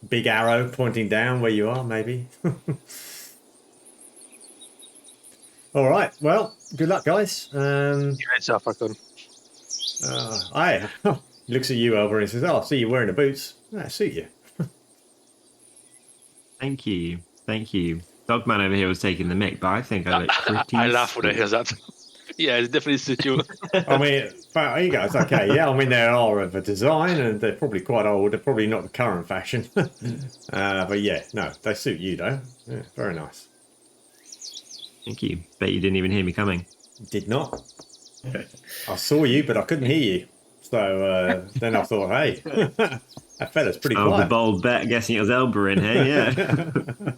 Big arrow pointing down where you are, maybe. All right. Well, good luck, guys. It's Falcon. He looks at you, Elborin, and says, "Oh, I see you wearing the boots. That suit you." Thank you. Dogman over here was taking the mick, but I think I look pretty. I laugh when I hear that. Yeah, it definitely suits you. I mean, you guys, okay, yeah. I mean, they are of a design, and they're probably quite old. They're probably not the current fashion. But yeah, no, they suit you, though. Yeah, very nice. Thank you. Bet you didn't even hear me coming. Did not. I saw you, but I couldn't hear you. So then I thought, hey, that fella's pretty quiet. The bold bet guessing it was Elborin here, yeah.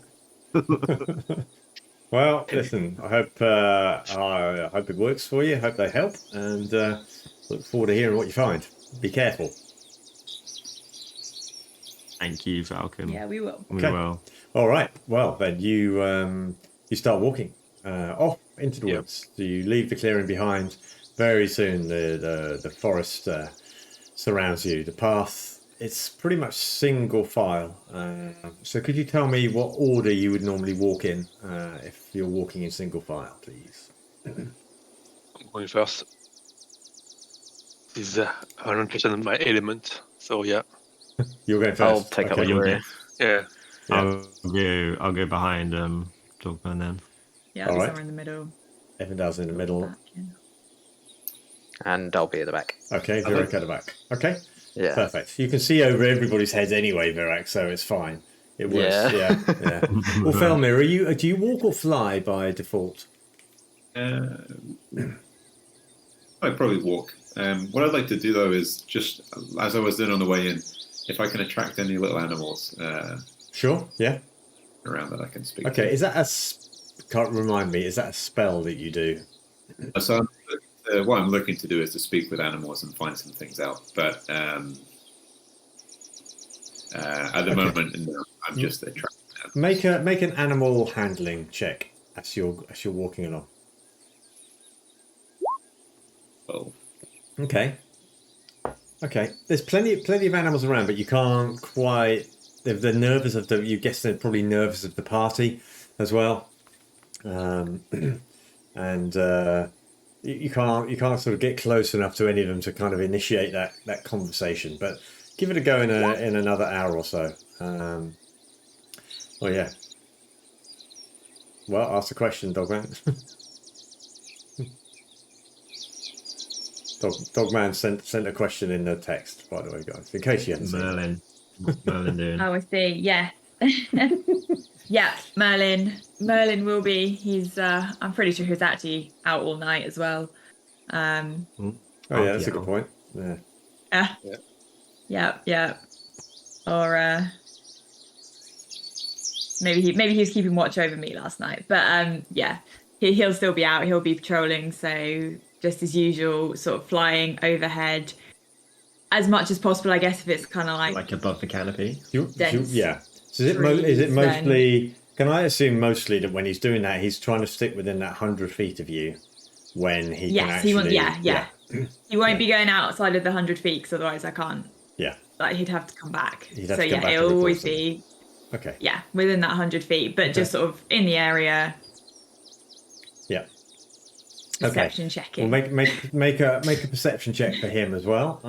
Well, listen, I hope it works for you. I hope they help, and look forward to hearing what you find. Be careful. Thank you, Falcon. Yeah, we will. We will. All right. Well, then you start walking off into the woods. So you leave the clearing behind. Very soon, the forest surrounds you. The path, it's pretty much single file. So could you tell me what order you would normally walk in if you're walking in single file, please? I'm going first. This is 100% my element. So yeah. You're going first. I'll take up what you're in. Yeah. I'll go behind Dogman then. Yeah, I'll be somewhere in the middle. Evandale's in the middle. Back, yeah. And I'll be at the back. Okay, Virak at the back. Okay. Yeah. Perfect. You can see over everybody's heads anyway, Virak, so it's fine. It works. Yeah. Well, Felmir, do you walk or fly by default? I'd probably walk. What I'd like to do though is just as I was doing on the way in, if I can attract any little animals. Sure. Yeah. Around that I can speak. Okay. To. Is that can't remind me? Is that a spell that you do? So what I'm looking to do is to speak with animals and find some things out. But at the moment, no, I'm just attracting them. Make an animal handling check as you're walking along. Oh. Okay. There's plenty of animals around, but you can't quite. They're nervous of the. You guess they're probably nervous of the party as well, and you can't sort of get close enough to any of them to kind of initiate that conversation. But give it a go in another hour or so. Oh yeah. Well, ask the question, Dogman. Dogman sent a question in the text, by the way, guys, in case you hadn't seen Merlin. What's Merlin doing? Oh, I see. Yeah. Yeah, Merlin. Merlin will be. He's. I'm pretty sure he's actually out all night as well. Oh yeah, that's a good point. Yeah. Yeah. Or maybe he was keeping watch over me last night. But yeah, he'll still be out. He'll be patrolling. So just as usual, sort of flying overhead as much as possible. I guess if it's kind of like above the canopy. Yeah. So is it mostly? Can I assume mostly that when he's doing that, he's trying to stick within that 100 feet of you when he can actually... He won't be going outside of the 100 feet, because otherwise I can't. Yeah. like he'd have to come back. He'd have So to come yeah, back to it'll report always something. be Okay. yeah within that 100 feet, but just sort of in the area. Yeah. Perception checking. Well, make a perception check for him as well.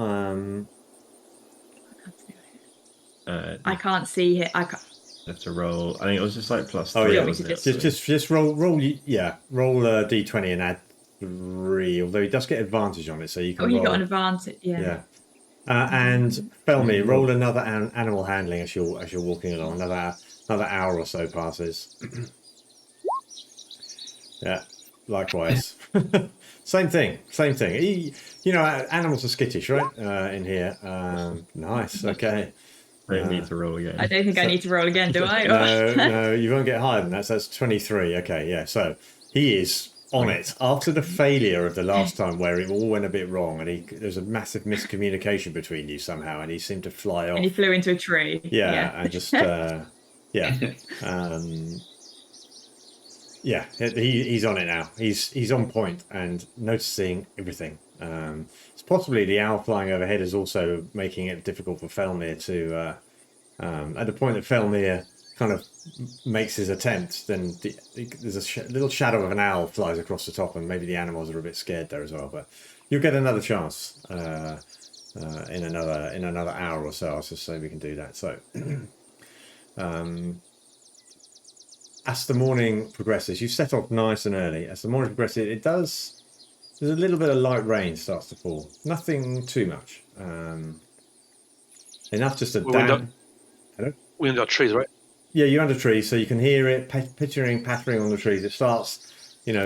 I can't see it. I can't. You have to roll. I think it was just like plus. Oh 3, yeah, wasn't it? just roll roll a d20 and add 3. Although he does get advantage on it, so you can. You roll. got an advantage. Yeah. Yeah. And Felmy, roll another animal handling as you're walking along. Another hour or so passes. Yeah. Likewise. Same thing. Animals are skittish, right? In here. Nice. Okay. I don't need to roll again. I don't think I need to roll again, do I? No, you won't get higher than that. So that's 23. Okay, yeah. So he is on it after the failure of the last time where it all went a bit wrong, and there's a massive miscommunication between you somehow, and he seemed to fly off. And he flew into a tree. Yeah. And just he's on it now. He's on point and noticing everything. It's possibly the owl flying overhead is also making it difficult for Felmir to. At the point that Felmir kind of makes his attempt, then there's a little shadow of an owl flies across the top, and maybe the animals are a bit scared there as well. But you'll get another chance in another hour or so. I'll just say we can do that. So. As the morning progresses, you set off nice and early. As the morning progresses, there's a little bit of light rain starts to fall. Nothing too much. Enough just to damp. Hello? We're under trees, right? Yeah, you're under trees, so you can hear it pattering on the trees. It starts,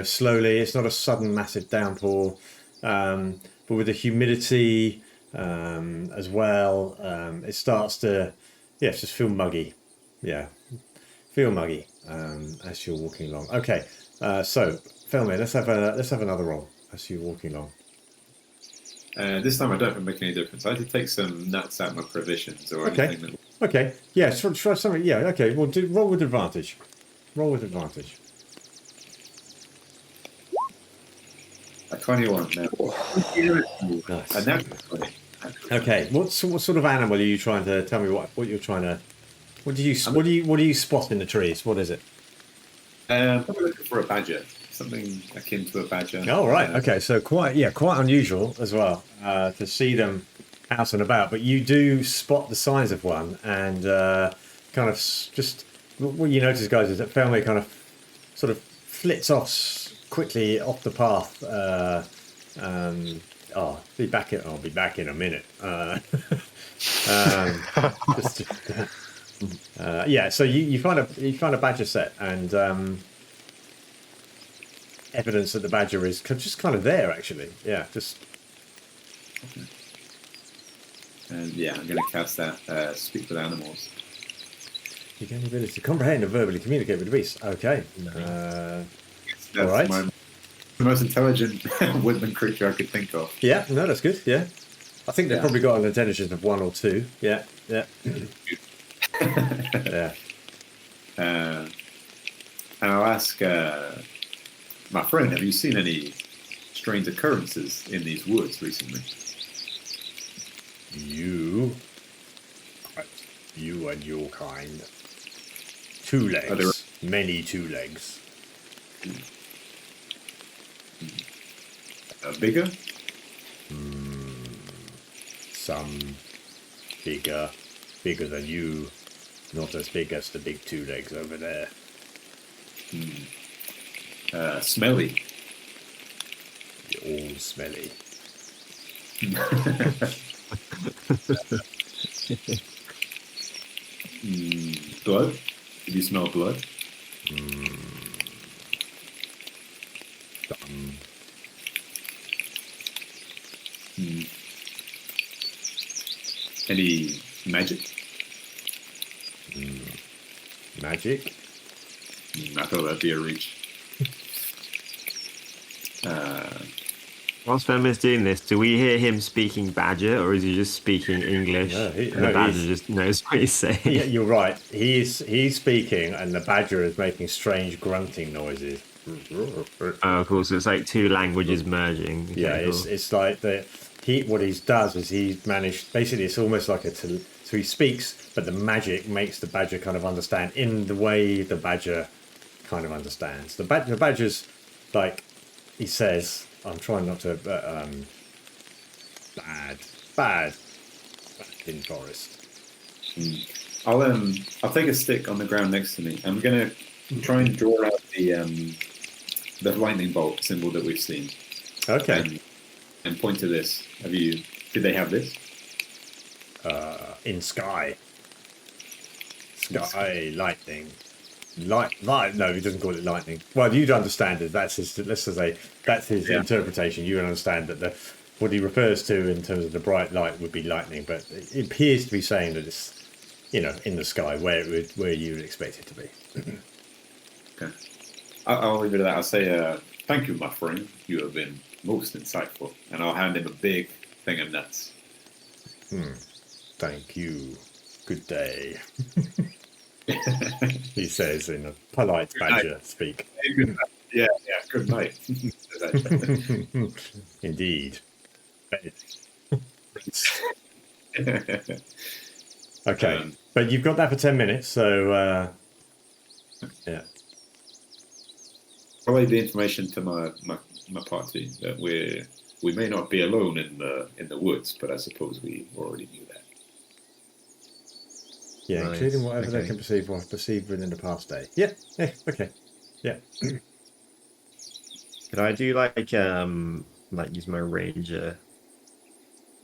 slowly. It's not a sudden massive downpour, but with the humidity as well, it starts to, just feel muggy. Yeah, feel muggy as you're walking along. Okay, so Felmir, let's have another roll as you're walking along. This time I don't make any difference. I had to take some nuts out of my provisions or anything. Okay. Yeah. Try something. Yeah. Okay. Well, roll with advantage. Roll with advantage. A 21 now. Nice. And that's 20. Okay. What sort of animal are you trying to tell me? What you're trying to? What do you spot in the trees? What is it? I'm looking for a badger. Something akin to a badger. Oh, right. Okay. So quite unusual as well to see them out and about. But you do spot the size of one, and kind of just what you notice, guys, is that Felmir kind of sort of flits off quickly off the path. I'll be back in a minute. So you find a badger set, and evidence that the badger is just kind of there, actually. Yeah, just. And I'm going to cast that Speak with Animals. You gain the ability to comprehend and verbally communicate with the beast. Okay. That's all right. The most intelligent woodland creature I could think of. Yeah, no, that's good. Yeah, I think they've probably got an intelligence of 1 or 2. Yeah. Yeah. And I'll ask my friend, have you seen any strange occurrences in these woods recently? You and your kind. 2 legs. Many 2 legs. Bigger? Some bigger than you. Not as big as the big 2 legs over there. Smelly? You're all smelly. Blood? Did you smell blood? Any magic? Magic? I thought that'd be a reach. Whilst Felmir's doing this, do we hear him speaking Badger, or is he just speaking English? The Badger just knows what he's saying. Yeah, you're right. He's speaking, and the badger is making strange grunting noises. Oh, of course, it's like 2 languages merging. Okay, yeah, cool. it's like the what he does is he's managed, basically it's almost like so he speaks, but the magic makes the badger kind of understand in the way the badger kind of understands. The badger's like, he says, I'm trying not to, bad in forest. I'll take a stick on the ground next to me. I'm gonna try and draw out the lightning bolt symbol that we've seen. Okay. And point to this. Did they have this? In sky, lightning. No, he doesn't call it lightning. Well, you'd understand it. That's his. Let's say that's his interpretation. You would understand that what he refers to in terms of the bright light would be lightning, but it appears to be saying that it's, in the sky where you would expect it to be. Okay, I'll leave it at that. I'll say thank you, my friend. You have been most insightful, and I'll hand him a big thing of nuts. Thank you. Good day. He says in a polite badger speak. Yeah, good night. Indeed. Okay, but you've got that for 10 minutes, so yeah. Relay the information to my party that we may not be alone in the woods, but I suppose we already knew that. Yeah, nice. Including whatever they can perceive or have perceived within the past day. Yeah, okay. Yeah. Could I do use my ranger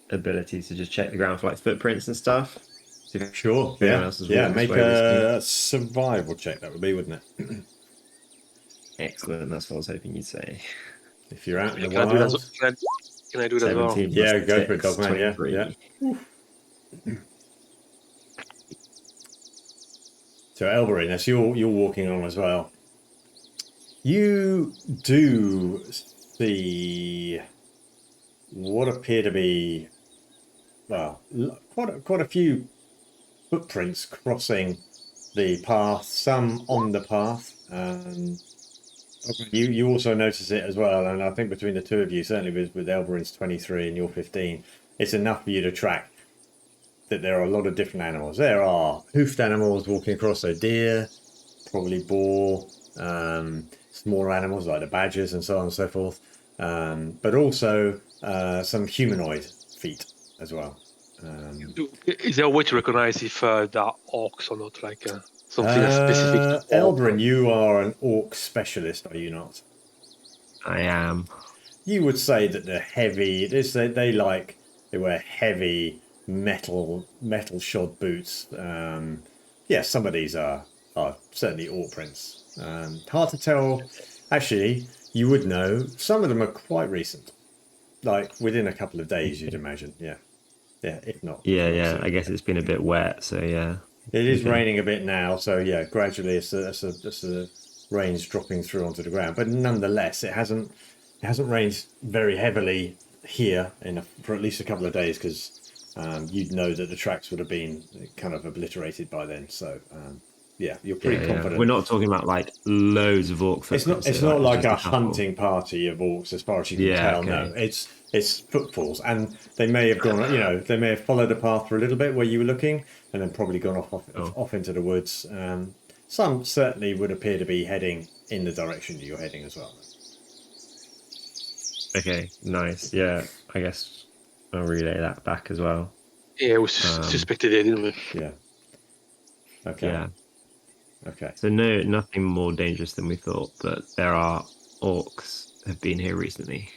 ability to just check the ground for footprints and stuff? Sure. Yeah. Make a survival check. That would be, wouldn't it? Excellent. That's what I was hoping you'd say. If you're out in the wild. Can I do that as well? Yeah, go for it, Dogman. Yeah. So Elborin, as you're walking on as well, you do see what appear to be, well, quite a few footprints crossing the path. Some on the path. You also notice it as well, and I think between the two of you, certainly with Elborin's 23 and your 15, it's enough for you to track that there are a lot of different animals. There are hoofed animals walking across, so deer, probably boar, smaller animals like the badgers and so on and so forth, but also some humanoid feet as well. Is there a way to recognize if there are orcs or not, something specific? Elborin, you are an orc specialist, are you not? I am. You would say that they're heavy. They wear heavy metal shod boots. Some of these are certainly orc prints. Hard to tell. Actually, you would know some of them are quite recent, like within a couple of days, you'd imagine. Yeah, if not. Yeah. I guess it's been a bit wet, so yeah. It is raining a bit now, so yeah, gradually it's the rain's dropping through onto the ground, but nonetheless, it hasn't rained very heavily here for at least a couple of days, because you'd know that the tracks would have been kind of obliterated by then. So you're pretty confident. We're not talking about loads of orcs. It's not like a hunting party of orcs, as far as you can tell. Okay. No, it's footfalls, and they may have gone. They may have followed a path for a little bit where you were looking, and then probably gone off into the woods. Some certainly would appear to be heading in the direction that you're heading as well. Okay, nice. Yeah, I guess I'll relay that back as well. Yeah, we suspected it, didn't we? Yeah. Okay. Yeah. Okay. So nothing more dangerous than we thought, but there are orcs have been here recently.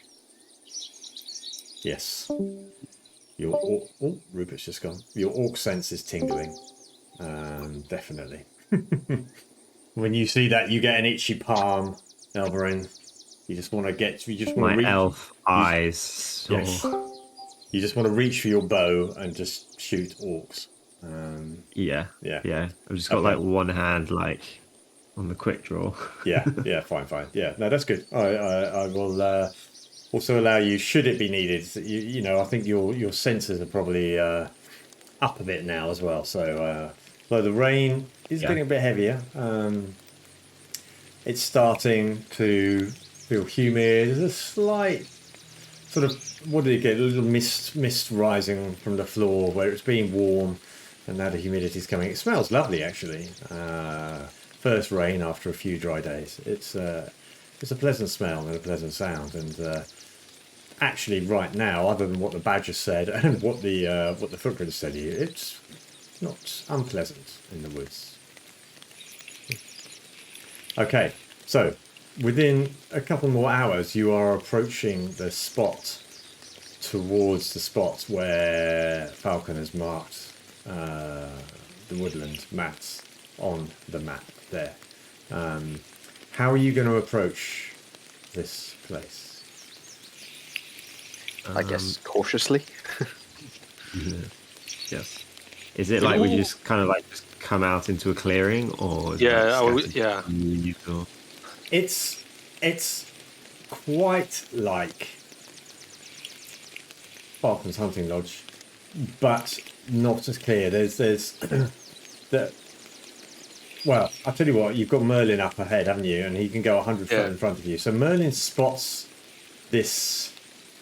Yes. Rupert's just gone. Your orc sense is tingling. Definitely. When you see that, you get an itchy palm, Elborin. You just want to my elf eyes. Yes. You just want to reach for your bow and just shoot orcs. Yeah. I've just got one hand on the quick draw. Fine. Yeah, no, that's good. I will also allow you, should it be needed. I think your senses are probably up a bit now as well. So though the rain is getting a bit heavier, it's starting to feel humid. There's a sort of, what do you get? A little mist rising from the floor where it's being warm, and now the humidity's coming. It smells lovely, actually. First rain after a few dry days. It's a pleasant smell and a pleasant sound, and actually, right now, other than what the badger said and what the footprints said to you, it's not unpleasant in the woods. Okay, so within a couple more hours, you are approaching the spot towards the spot where Falcon has marked the woodland mats on the map there. How are you going to approach this place? I guess cautiously. Yes. Is it like we just kind of like just come out into a clearing, or It's quite like Falcon's hunting lodge, but not as clear. There's well, I'll tell you what, you've got Merlin up ahead, haven't you? And he can go 100 foot in front of you. So Merlin spots this.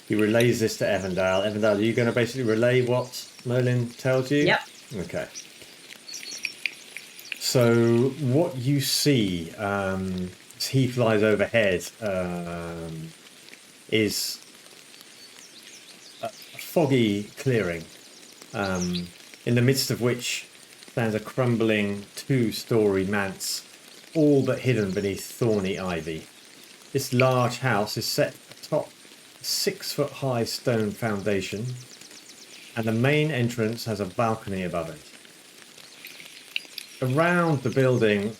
He relays this to Evandale. Evandale, are you going to basically relay what Merlin tells you? Yep. Okay. So what you see as he flies overhead is a foggy clearing, in the midst of which stands a crumbling 2-story manse, all but hidden beneath thorny ivy. This large house is set atop 6-foot-high stone foundation, and the main entrance has a balcony above it. Around the building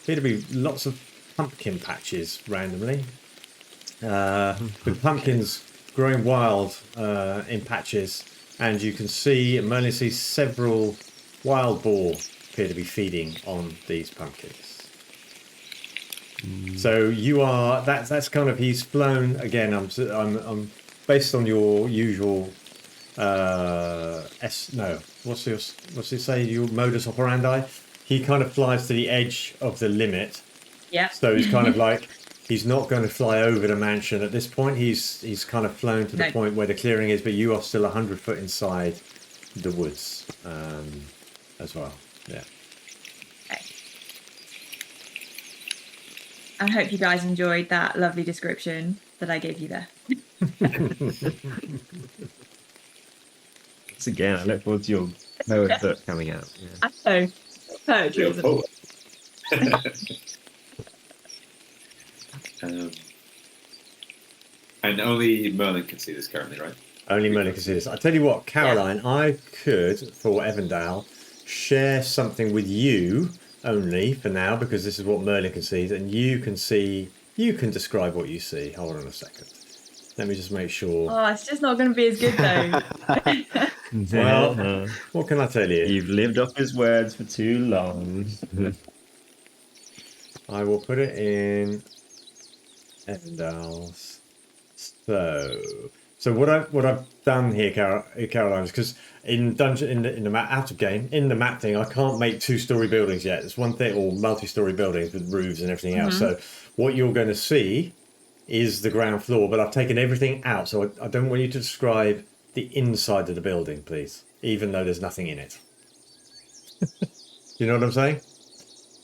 appear to be lots of pumpkin patches randomly, with pumpkins growing wild in patches, and you can see, Merlin sees several wild boar appear to be feeding on these pumpkins. So you are, that's kind of, he's flown again. I'm based on your usual what's it say, your modus operandi. He kind of flies to the edge of the limit. Yeah. So he's kind of like, he's not going to fly over the mansion at this point. He's kind of flown to the point where the clearing is, but you are still 100 foot inside the woods as well. Yeah. I hope you guys enjoyed that lovely description that I gave you there. Once again, I look forward to your poet book coming out. Yeah. I know. Poetry. Isn't it? And only Merlin can see this currently, right? Only Merlin can see this. I tell you what, Caroline, I could, for Evandale, share something with you only for now, because this is what Merlin can see, and you can describe what you see. Hold on a second. Let me just make sure. Oh, it's just not going to be as good though. Well, what can I tell you? You've lived off his words for too long. I will put it in Evandale's. So what I've done here, Caroline, is because in the map, out of game, in the map thing, I can't make 2-story buildings yet. It's one thing, or multi-story buildings with roofs and everything else. So what you're going to see is the ground floor, but I've taken everything out. So I don't want you to describe the inside of the building, please, even though there's nothing in it. You know what I'm saying?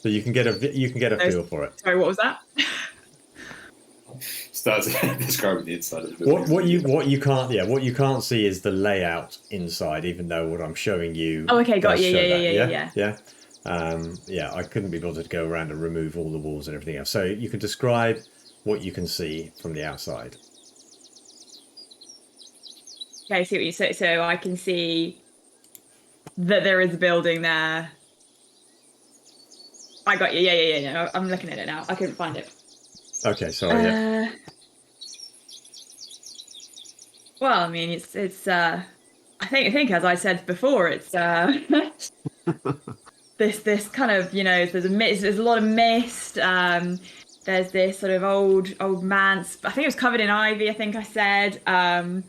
So you can get a feel for it. Sorry, what was that? Starts describing the inside of the building. What you can't see is the layout inside, even though what I'm showing you. Oh, okay, got you. Yeah. I couldn't be bothered to go around and remove all the walls and everything else. So you can describe what you can see from the outside. Okay, I see what you say. So I can see that there is a building there. I got you. Yeah. No, I'm looking at it now. I couldn't find it. Okay, sorry. Well, I mean, it's. I think as I said before, it's this kind of, there's a lot of mist. There's this sort of old manse. I think it was covered in ivy. I think I said. I've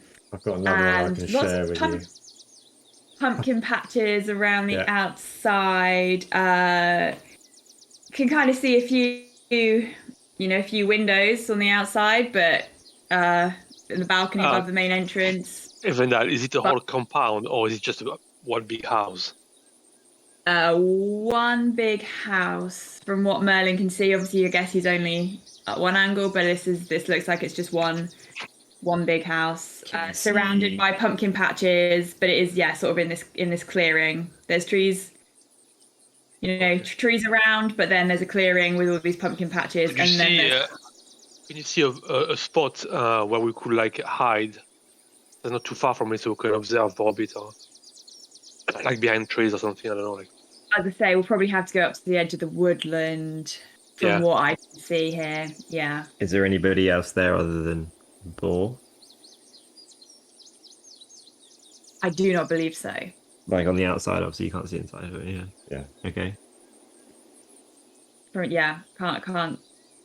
got another one I can share with you. Pumpkin patches around the outside. Can kind of see a few windows on the outside, but in the balcony above the main entrance. Even that, is it a whole compound or is it just one big house? One big house. From what Merlin can see, obviously, I guess he's only at one angle, but this looks like it's just one big house, surrounded by pumpkin patches. But it is sort of in this clearing. There's trees. Trees around, but then there's a clearing with all these pumpkin patches. Can you see a spot where we could hide? They're not too far from it, so we can observe for a bit, or like behind trees or something. I don't know. As I say, we'll probably have to go up to the edge of the woodland. From what I can see here, yeah. Is there anybody else there other than Boar? I do not believe so. Like on the outside, obviously you can't see inside of it. Yeah. Okay.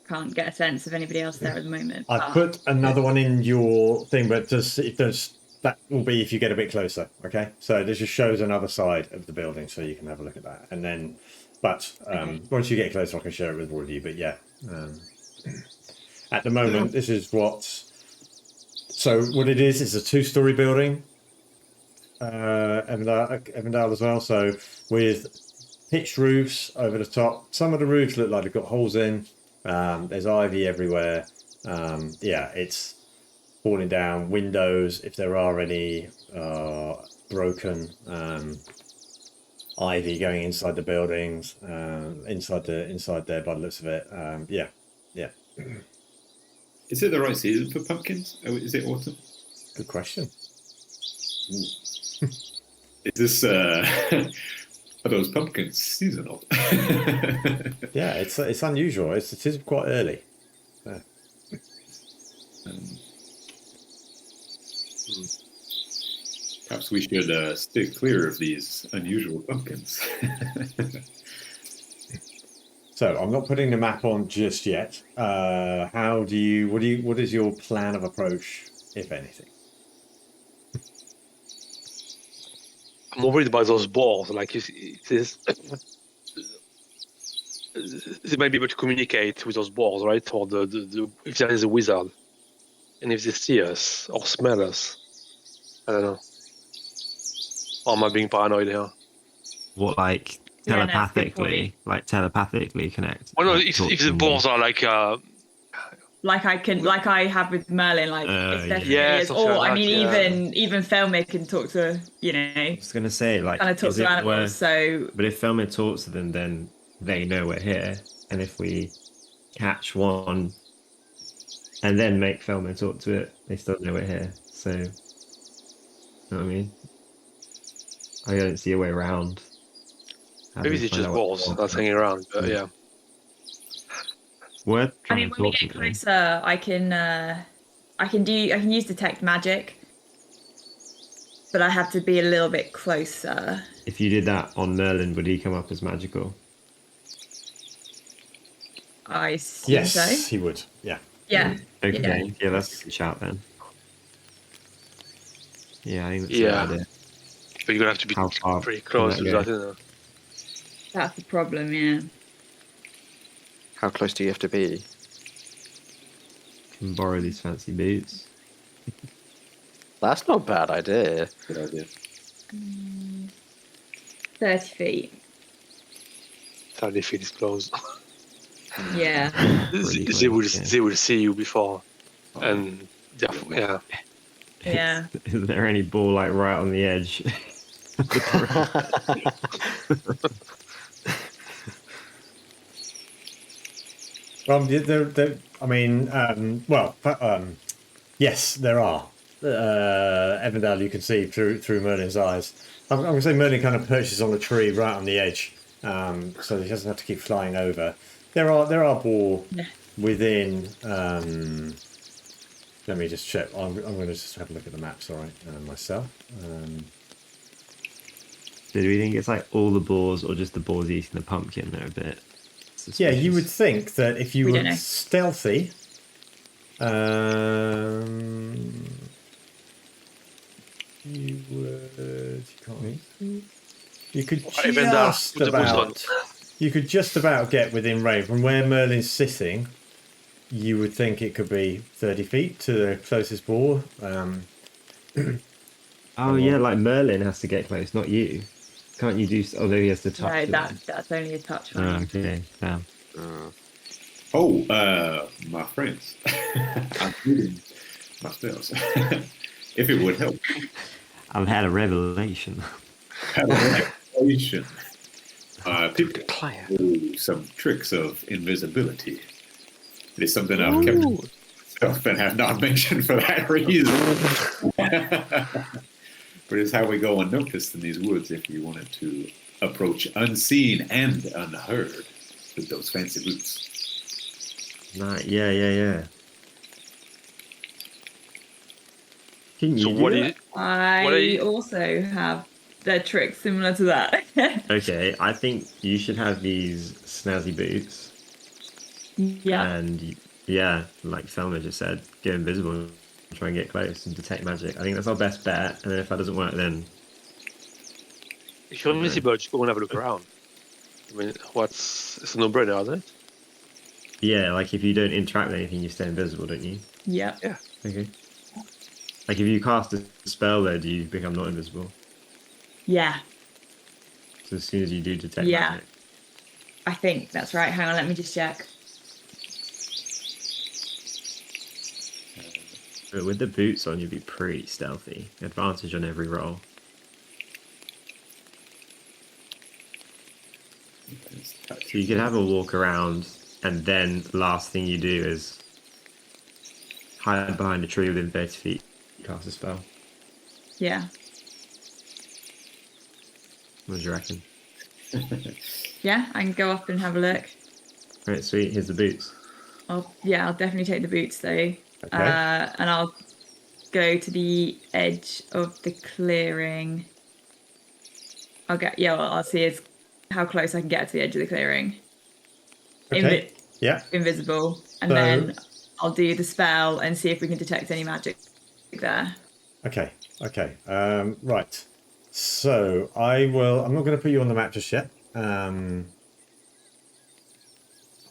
Can't get a sense of anybody else there at the moment. I've put another one in your thing, but that will be if you get a bit closer. Okay, so this just shows another side of the building, so you can have a look at that, and then. But once you get closer, I can share it with all of you. But at the moment, this is what. So what it is a 2-story building. Evandale as well. So with pitched roofs over the top. Some of the roofs look like they've got holes in. There's ivy everywhere. It's falling down. Windows, if there are any, broken. Ivy going inside the buildings, inside there by the looks of it. Is it the right season for pumpkins? Is it autumn? Good question. Is this are those pumpkins seasonal? Yeah, it's unusual. It is quite early. Yeah. Perhaps we should stay clear of these unusual pumpkins. So I'm not putting the map on just yet. What is your plan of approach, if anything? I'm worried about those boars. They might be able to communicate with those boars, right? Or if there is a wizard, and if they see us or smell us, I don't know. Or am I being paranoid here? What, telepathically? Telepathically connect? Well, no, if the boars are like I have with Merlin, it's definitely is. Or I mean, even Felmir can talk to, I was gonna say kind of talk to animals. But if Felmir talks to them, then they know we're here, and if we catch one and then make Felmir talk to it, they still know we're here. So, you know what I mean? I don't see a way around. Maybe it's just boars that's hanging around, but yeah. Worth when we get closer, I can use detect magic, but I have to be a little bit closer. If you did that on Merlin, would he come up as magical? I assume so. Yes, he would. Yeah. Yeah. Okay. Yeah, that's a good shout then. Yeah, I think that's a good idea. But you're gonna have to be pretty close to that, isn't it? That's the problem, yeah. How close do you have to be? Can borrow these fancy boots. That's not a bad idea. Good idea. 30 feet. 30 feet is close. Yeah. They will see you before, and yeah. Yeah. Is there any ball right on the edge? Yes, there are. Evandale, you can see through Merlin's eyes. I'm going to say Merlin kind of perches on the tree right on the edge, so he doesn't have to keep flying over. There are boar within. Let me just check. I'm going to just have a look at the maps, all right, myself. Do we think it's all the boars or just the boars eating the pumpkin? They're a bit suspicious. Yeah, you would think that if you were stealthy, you could just about get within range from where Merlin's sitting. you would think it could be 30 feet to the closest boar. Oh yeah, like Merlin has to get close, not you. Can't you do? Although he has to touch. No, that's only a touch. Oh, okay, damn. My friends, I'm reading my spells. If it would help. I've had a revelation. People do some tricks of invisibility. It is something I've kept myself and have not mentioned for that reason. But it's how we go unnoticed in these woods if you wanted to approach unseen and unheard with those fancy boots. Yeah. Can you I also have the trick similar to that. Okay, I think you should have these snazzy boots. Yeah. And yeah, like Selma just said, go invisible and try and get close and detect magic. I think that's our best bet. And then if that doesn't work, then if you're invisible, just go and have a look around. I mean, it's a no-brainer, isn't it? yeah, like if you don't interact with anything, you stay invisible, don't you? Yeah. Okay. Like if you cast a spell there, do you become not invisible? Yeah. So as soon as you do detect magic. I think that's right. Hang on, let me just check. But with the boots on, you'd be pretty stealthy. Advantage on every roll. So you could have a walk around, and then last thing you do is hide behind a tree within 30 feet, cast a spell. Yeah. What do you reckon? Yeah, I can go up and have a look. Right, sweet. Here's the boots. I'll definitely take the boots though. Okay. And I'll go to the edge of the clearing. I'll see how close I can get to the edge of the clearing. Okay. Invisible. And then I'll do the spell and see if we can detect any magic there. Okay. Right. So I'm not going to put you on the map just yet. I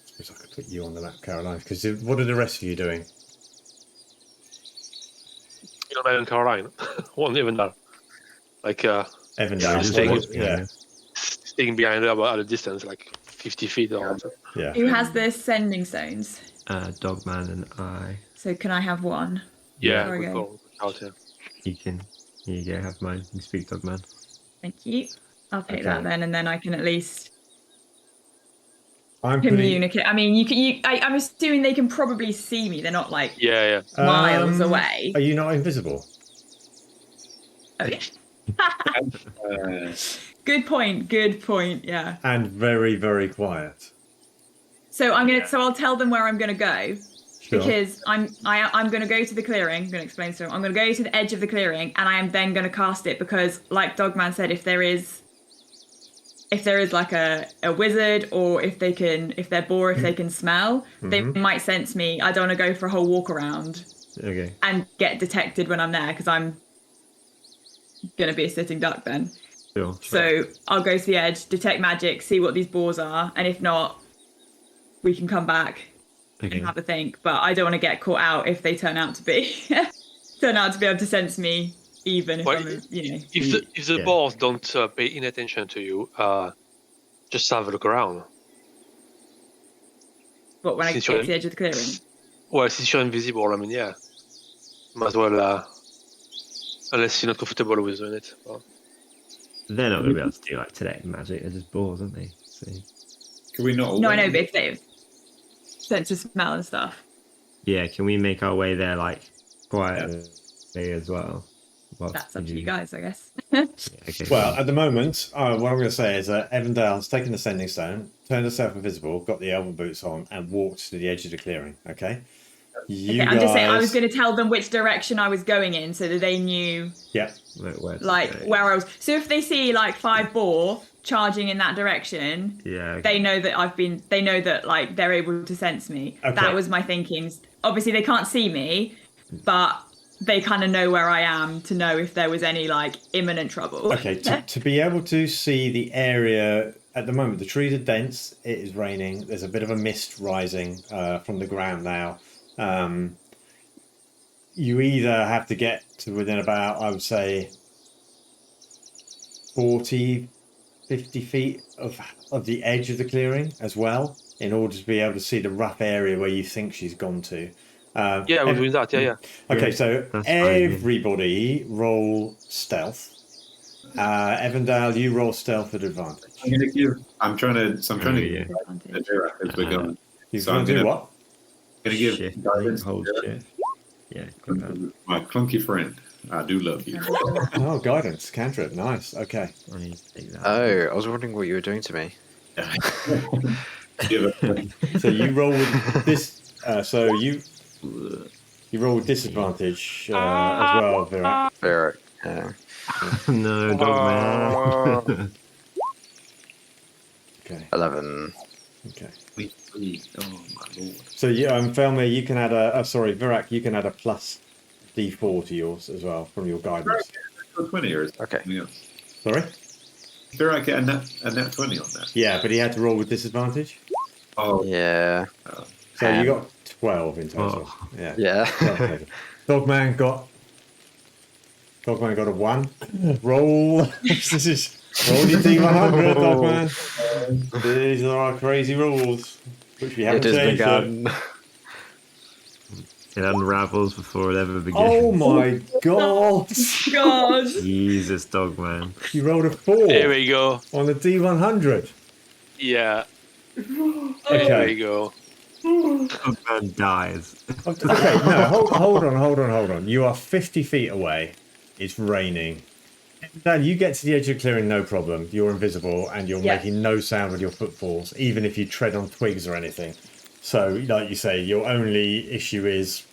suppose I could put you on the map, Caroline, because what are the rest of you doing? You know, Caroline. One Evendar. Like, Evendar. Staying behind her at a distance, like 50 feet or something. Yeah. Who has the sending stones? Dogman and I. So can I have one? Yeah, There we good go. call. Out here. Here you go, have mine. You speak, Dogman. Thank you. I'll take that then, and then I can at least I'm communicate. I mean, I'm assuming they can probably see me. They're not like Yeah. miles away. Are you not invisible? Okay. Good point. Yeah. And very, very quiet. So I'll tell them where I'm gonna go. Sure. Because I'm going to go to the clearing. I'm going to explain to them. I'm going to go to the edge of the clearing, and I am then going to cast it because, like Dogman said, if there is like a wizard, or if they're boar, if they can smell, they might sense me. I don't want to go for a whole walk around. Okay. And get detected when I'm there because I'm going to be a sitting duck then. Sure. So I'll go to the edge, detect magic, see what these boars are, and if not, we can come back. And have a think, but I don't want to get caught out if they turn out to be able to sense me, even if If the boars don't pay any attention to you, just have a look around. But when I get to the edge of the clearing? Well, since you're invisible, I mean, yeah, might as well, unless you're not comfortable with doing it. Well. They're not going to be able to do like detect magic. They're just boars, aren't they? So. Can we not? No, I know, but if they sense of smell and stuff. Yeah, can we make our way there like quietly as well? That's up to you guys, I guess. Okay. Well, at the moment, what I'm going to say is that Evendale's taken the sending stone, turned herself invisible, got the elbow boots on, and walked to the edge of the clearing. Okay. I'm just saying I was going to tell them which direction I was going in so that they knew. Yeah. Where I was. So if they see like 5 boar charging in that direction, they know that they know that like they're able to sense me. Okay. That was my thinking. Obviously they can't see me, but they kind of know where I am to know if there was any like imminent trouble. Okay, to be able to see the area at the moment the trees are dense. It is raining. There's a bit of a mist rising from the ground now. You either have to get to within about, I would say, 40, 50 feet of the edge of the clearing as well, in order to be able to see the rough area where you think she's gone to. Yeah, we're doing that. Yeah. Okay, so everybody roll stealth. Evandale, you roll stealth at advantage. I'm trying to give Virak as we're going. You're going to do what? I'm going to give Shift, guidance hold to shift. Yeah, click that. my clunky friend. I do love you. Oh, guidance, cantrip, nice. Okay. I need to take that. Oh, I was wondering what you were doing to me. So you roll with this. So you roll with disadvantage as well, Virak. Virak, yeah. No, dog man. Okay. 11. Okay. Oh my lord. So Felmir, you can add Virak, you can add a plus D4 to yours as well from your guidance. 20 or Okay. something else. Sorry? Virak get a net 20 on that. Yeah, but he had to roll with disadvantage. Oh, Yeah. So you got 12 in total. Oh. Yeah. Yeah. 12 total. Dogman got a 1. Roll. This is roll your D100, Dogman. These are our crazy rules, which we haven't It has changed yet. begun. It unravels before it ever begins. Oh my god! God. Jesus, dog man. You rolled a 4 There we go. on the D100. Yeah. Okay. There you go. Dog man dies. Okay, no, hold on. You are 50 feet away. It's raining. Dan, you get to the edge of the clearing, no problem. You're invisible and you're making no sound with your footfalls, even if you tread on twigs or anything. So, like you say, your only issue is,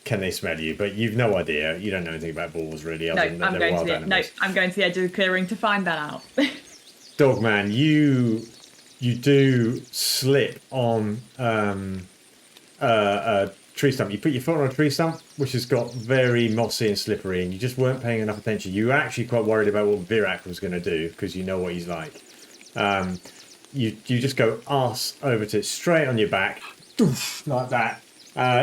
can they smell you? But you've no idea. You don't know anything about boars, really, other than that they're wild animals. I'm going to the edge of the clearing to find that out. Dogman, you do slip on a tree stump. You put your foot on a tree stump, which has got very mossy and slippery, and you just weren't paying enough attention. You were actually quite worried about what Virak was going to do, because you know what he's like. You just go arse over to it, straight on your back, doof, like that.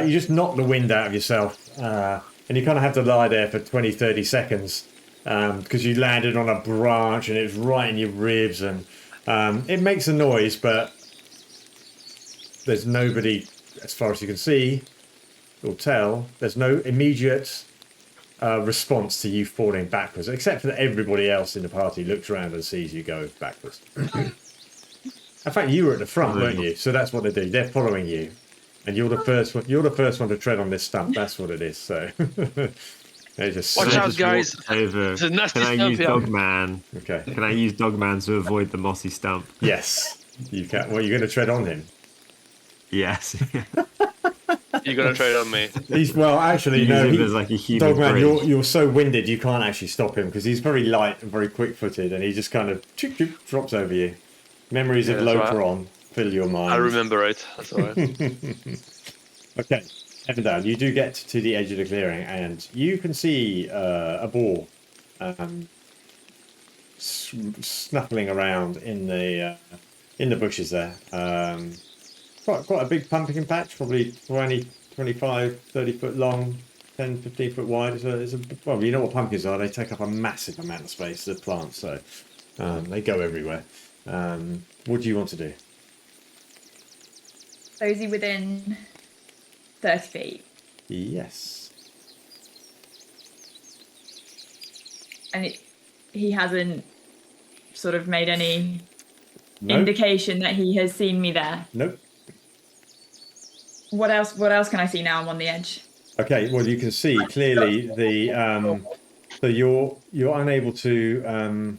You just knock the wind out of yourself, and you kind of have to lie there for 20, 30 seconds, because you landed on a branch and it was right in your ribs, and it makes a noise, but there's nobody, as far as you can see or tell, there's no immediate response to you falling backwards, except for that everybody else in the party looks around and sees you go backwards. In fact, you were at the front, weren't you? So that's what they do. They're following you, and you're the first one. You're the first one to tread on this stump. That's what it is. So they just Watch out, guys. Over. It's a nasty Can I stump use here. Dogman? Okay. Can I use Dogman to avoid the mossy stump? Yes, you can. Well, you're going to tread on him. Yes. You're going to trade on me. Actually, no. There's like a human Dogman, bridge. you're so winded you can't actually stop him because he's very light and very quick-footed, and he just kind of drops over you. Memories of Loperon fill your mind. I remember it. That's all right. Okay, Evandale, you do get to the edge of the clearing, and you can see a boar snuffling around in the bushes there. Quite a big pumpkin patch, probably 20, 25, 30 foot long, 10, 15 foot wide. Well, you know what pumpkins are. They take up a massive amount of space, the plants, so they go everywhere. What do you want to do? So is he within 30 feet? Yes. And he hasn't sort of made any Nope. indication that he has seen me there. Nope. What else can I see now I'm on the edge? Okay, well you can see clearly the so you're unable to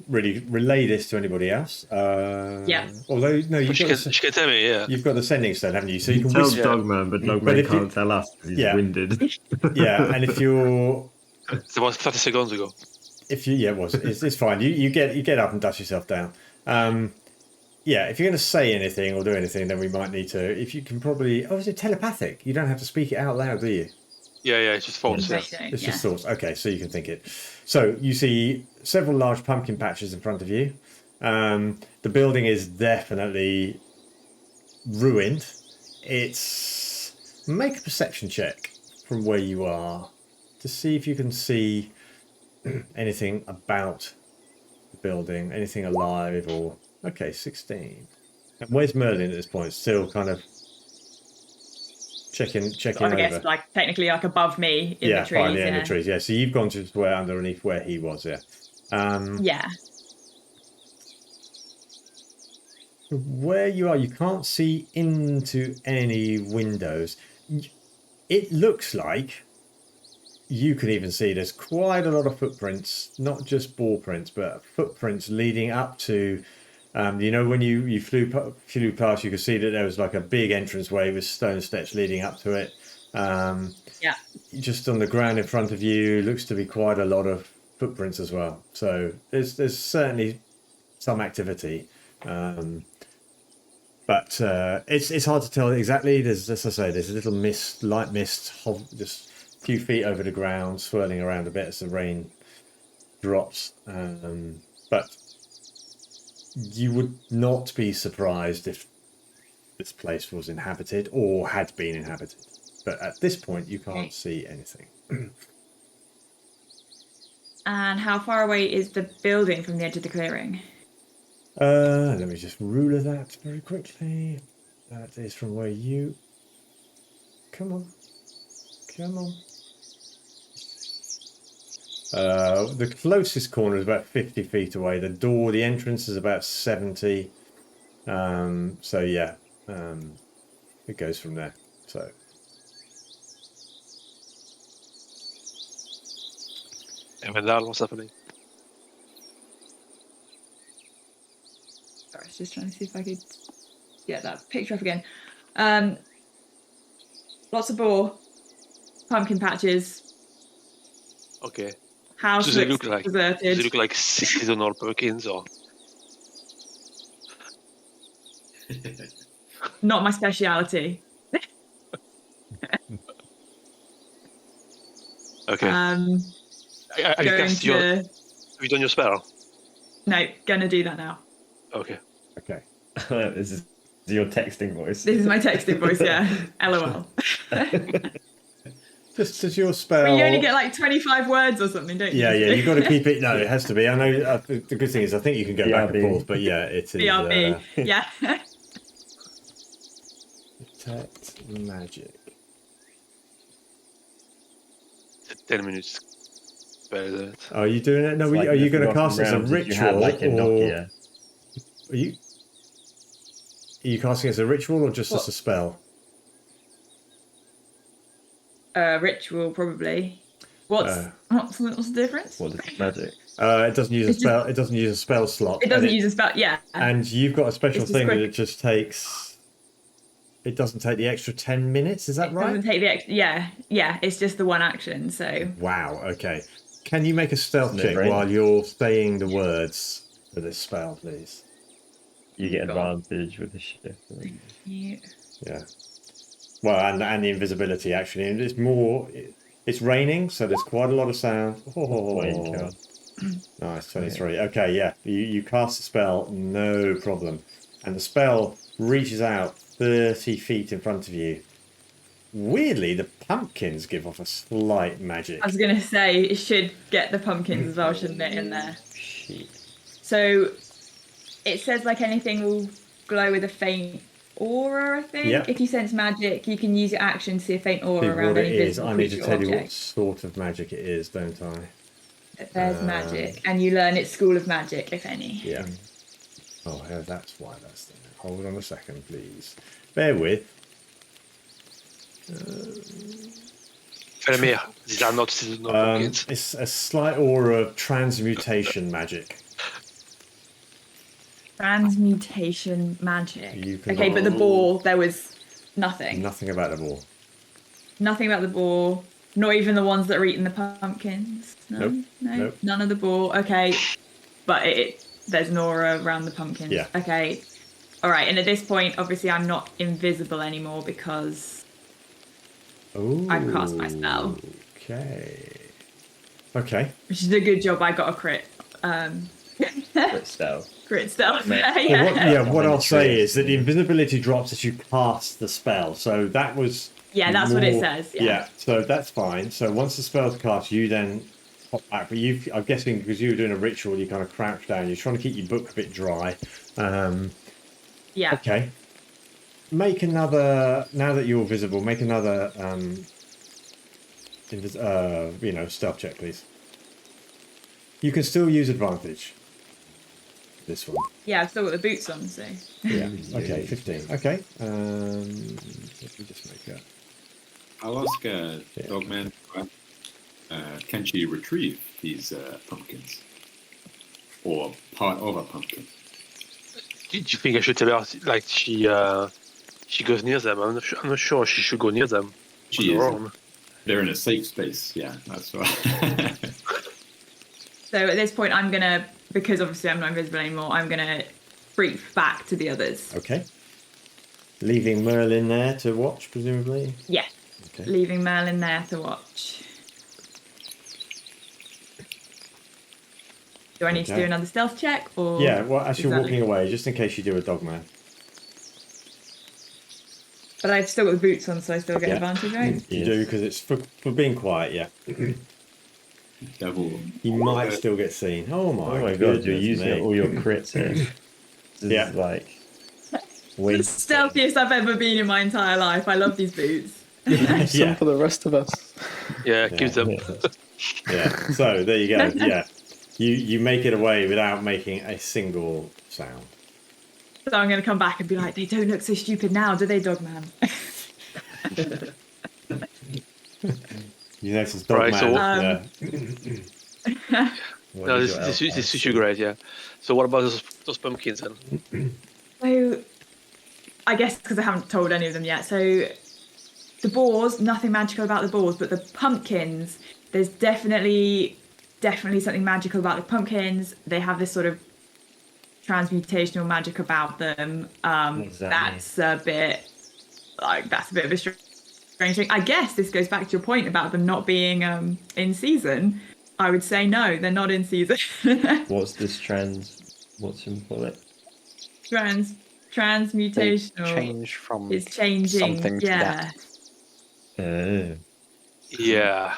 really relay this to anybody else. Yeah. Although no, She can tell me, yeah. you've got the sending stone, haven't you? So you can tell whisper. Dogman, but Dogman if you- can't tell us because he's Yeah. winded. Yeah, and if you're It was 30 seconds ago. it's fine. You get up and dust yourself down. Yeah, if you're going to say anything or do anything, then we might need to. If you can probably. Oh, is it telepathic? You don't have to speak it out loud, do you? Yeah, it's just thoughts. Yeah. It's just thoughts. Okay, so you can think it. So you see several large pumpkin patches in front of you. The building is definitely ruined. Make a perception check from where you are to see if you can see anything about the building, anything alive or... Okay, 16. And where's Merlin at this point? Still kind of checking I guess over. like technically like above me in the trees. Fine, in the trees. Yeah, so you've gone to where underneath where he was. Yeah. Yeah. Where you are, you can't see into any windows. It looks like you can even see there's quite a lot of footprints, not just ball prints, but footprints leading up to. When you flew past, you could see that there was like a big entranceway with stone steps leading up to it. Just on the ground in front of you, looks to be quite a lot of footprints as well. So there's certainly some activity, but it's hard to tell exactly. There's, as I say, there's a little light mist, just a few feet over the ground, swirling around a bit as the rain drops. But you would not be surprised if this place was inhabited or had been inhabited. But at this point, you can't see anything. And how far away is the building from the edge of the clearing? Let me just ruler that very quickly. That is from where you... Come on. The closest corner is about 50 feet away. The entrance is about 70. So yeah, it goes from there. So. And with that, what's happening? Sorry, I was just trying to see if I could get that picture up again. Lots of boar, pumpkin patches. Okay. House does it look like deserted. Does it look like Citizen or Perkins or? Not my speciality. Okay. Have you done your spell? No, gonna do that now. Okay. This is your texting voice. This is my texting voice, yeah. LOL. Does your spell... You only get like 25 words or something, don't you? Yeah, you've got to keep it... No, it has to be. I know the good thing is I think you can go back and forth, but yeah, it is... BRB, yeah. Detect magic. 10 minutes. Better. Are you doing it? No, are you going to cast as a ritual? Like a Nokia. Are you casting as a ritual or just as a spell? Ritual, probably. What's the difference? What is magic? It doesn't use a spell. It doesn't use a spell slot. It doesn't use a spell. Yeah. And you've got a special thing that it just takes. It doesn't take the extra 10 minutes. Is that right? It doesn't take the extra. Yeah. It's just the one action. So. Wow. Okay. Can you make a stealth check while you're saying the words for this spell, please? You get advantage with the shift. Yeah. Well, and the invisibility actually, and it's raining, so there's quite a lot of sound. Nice, 23. Okay, yeah, you cast the spell, no problem, and the spell reaches out 30 feet in front of you. Weirdly, the pumpkins give off a slight magic. I was gonna say it should get the pumpkins as well, shouldn't it? In there. Shit. So it says like anything will glow with a faint aura, I think. Yep. If you sense magic, you can use your action to see a faint aura around any visible I need to tell you what object. sort of magic it is, don't I? There's magic, and you learn its school of magic, if any. Yeah. Oh, that's why that's there. Hold on a second, please. Bear with. These are not seasonal pumpkins. It's a slight aura of transmutation magic. Transmutation magic. Okay, but the ball, there was nothing. Nothing about the ball. Nothing about the ball. Not even the ones that are eating the pumpkins. No, Nope. None of the ball. Okay, but there's an aura around the pumpkins. Yeah. Okay. All right. And at this point, obviously, I'm not invisible anymore because I've cast my spell. Okay. Which is a good job. I got a crit. Crit stealth. Crit stealth. What I'll say is that the invisibility drops as you cast the spell. So that was. Yeah, that's what it says. Yeah. So that's fine. So once the spell's cast, you then pop back. But I'm guessing because you were doing a ritual, you kind of crouch down. You're trying to keep your book a bit dry. Yeah. Okay. Make another. Now that you're visible, make another. Stealth check, please. You can still use advantage. This one. Yeah, I've still got the boots on, so. Yeah. Okay. 15. Okay. Let me just make a. I'll ask Dogman, can she retrieve these pumpkins? Or part of a pumpkin? Do you think I should tell her, like, she goes near them? I'm not sure she should go near them. She is. They're in a safe space, yeah, that's right. So at this point, I'm going to, because obviously I'm not invisible anymore, I'm going to creep back to the others. Okay. Leaving Merlin there to watch, presumably? Yeah. Okay. Leaving Merlin there to watch. Do I need to do another stealth check? Or yeah, well, as you're walking away, just in case you do a dogman. But I've still got the boots on, so I still get advantage, right? You do, because it's for being quiet, yeah. Devil. You might still get seen. Oh my god, you're using all your crits here. This is like... The stealthiest I've ever been in my entire life. I love these boots. Some for the rest of us. Yeah, give them. Yeah, so there you go, yeah. You make it away without making a single sound. So I'm going to come back and be like, they don't look so stupid now, do they, Dogman? You notice Dogman. No, this is great, yeah. So what about those pumpkins then? So, I guess because I haven't told any of them yet. So, the boars, nothing magical about the boars, but the pumpkins, there's definitely something magical about the pumpkins. They have this sort of transmutational magic about them. That's a bit of a strange thing. I guess this goes back to your point about them not being in season. I would say no, they're not in season. What's this what's you call it? Transmutational. Change from it's changing something to that. Yeah.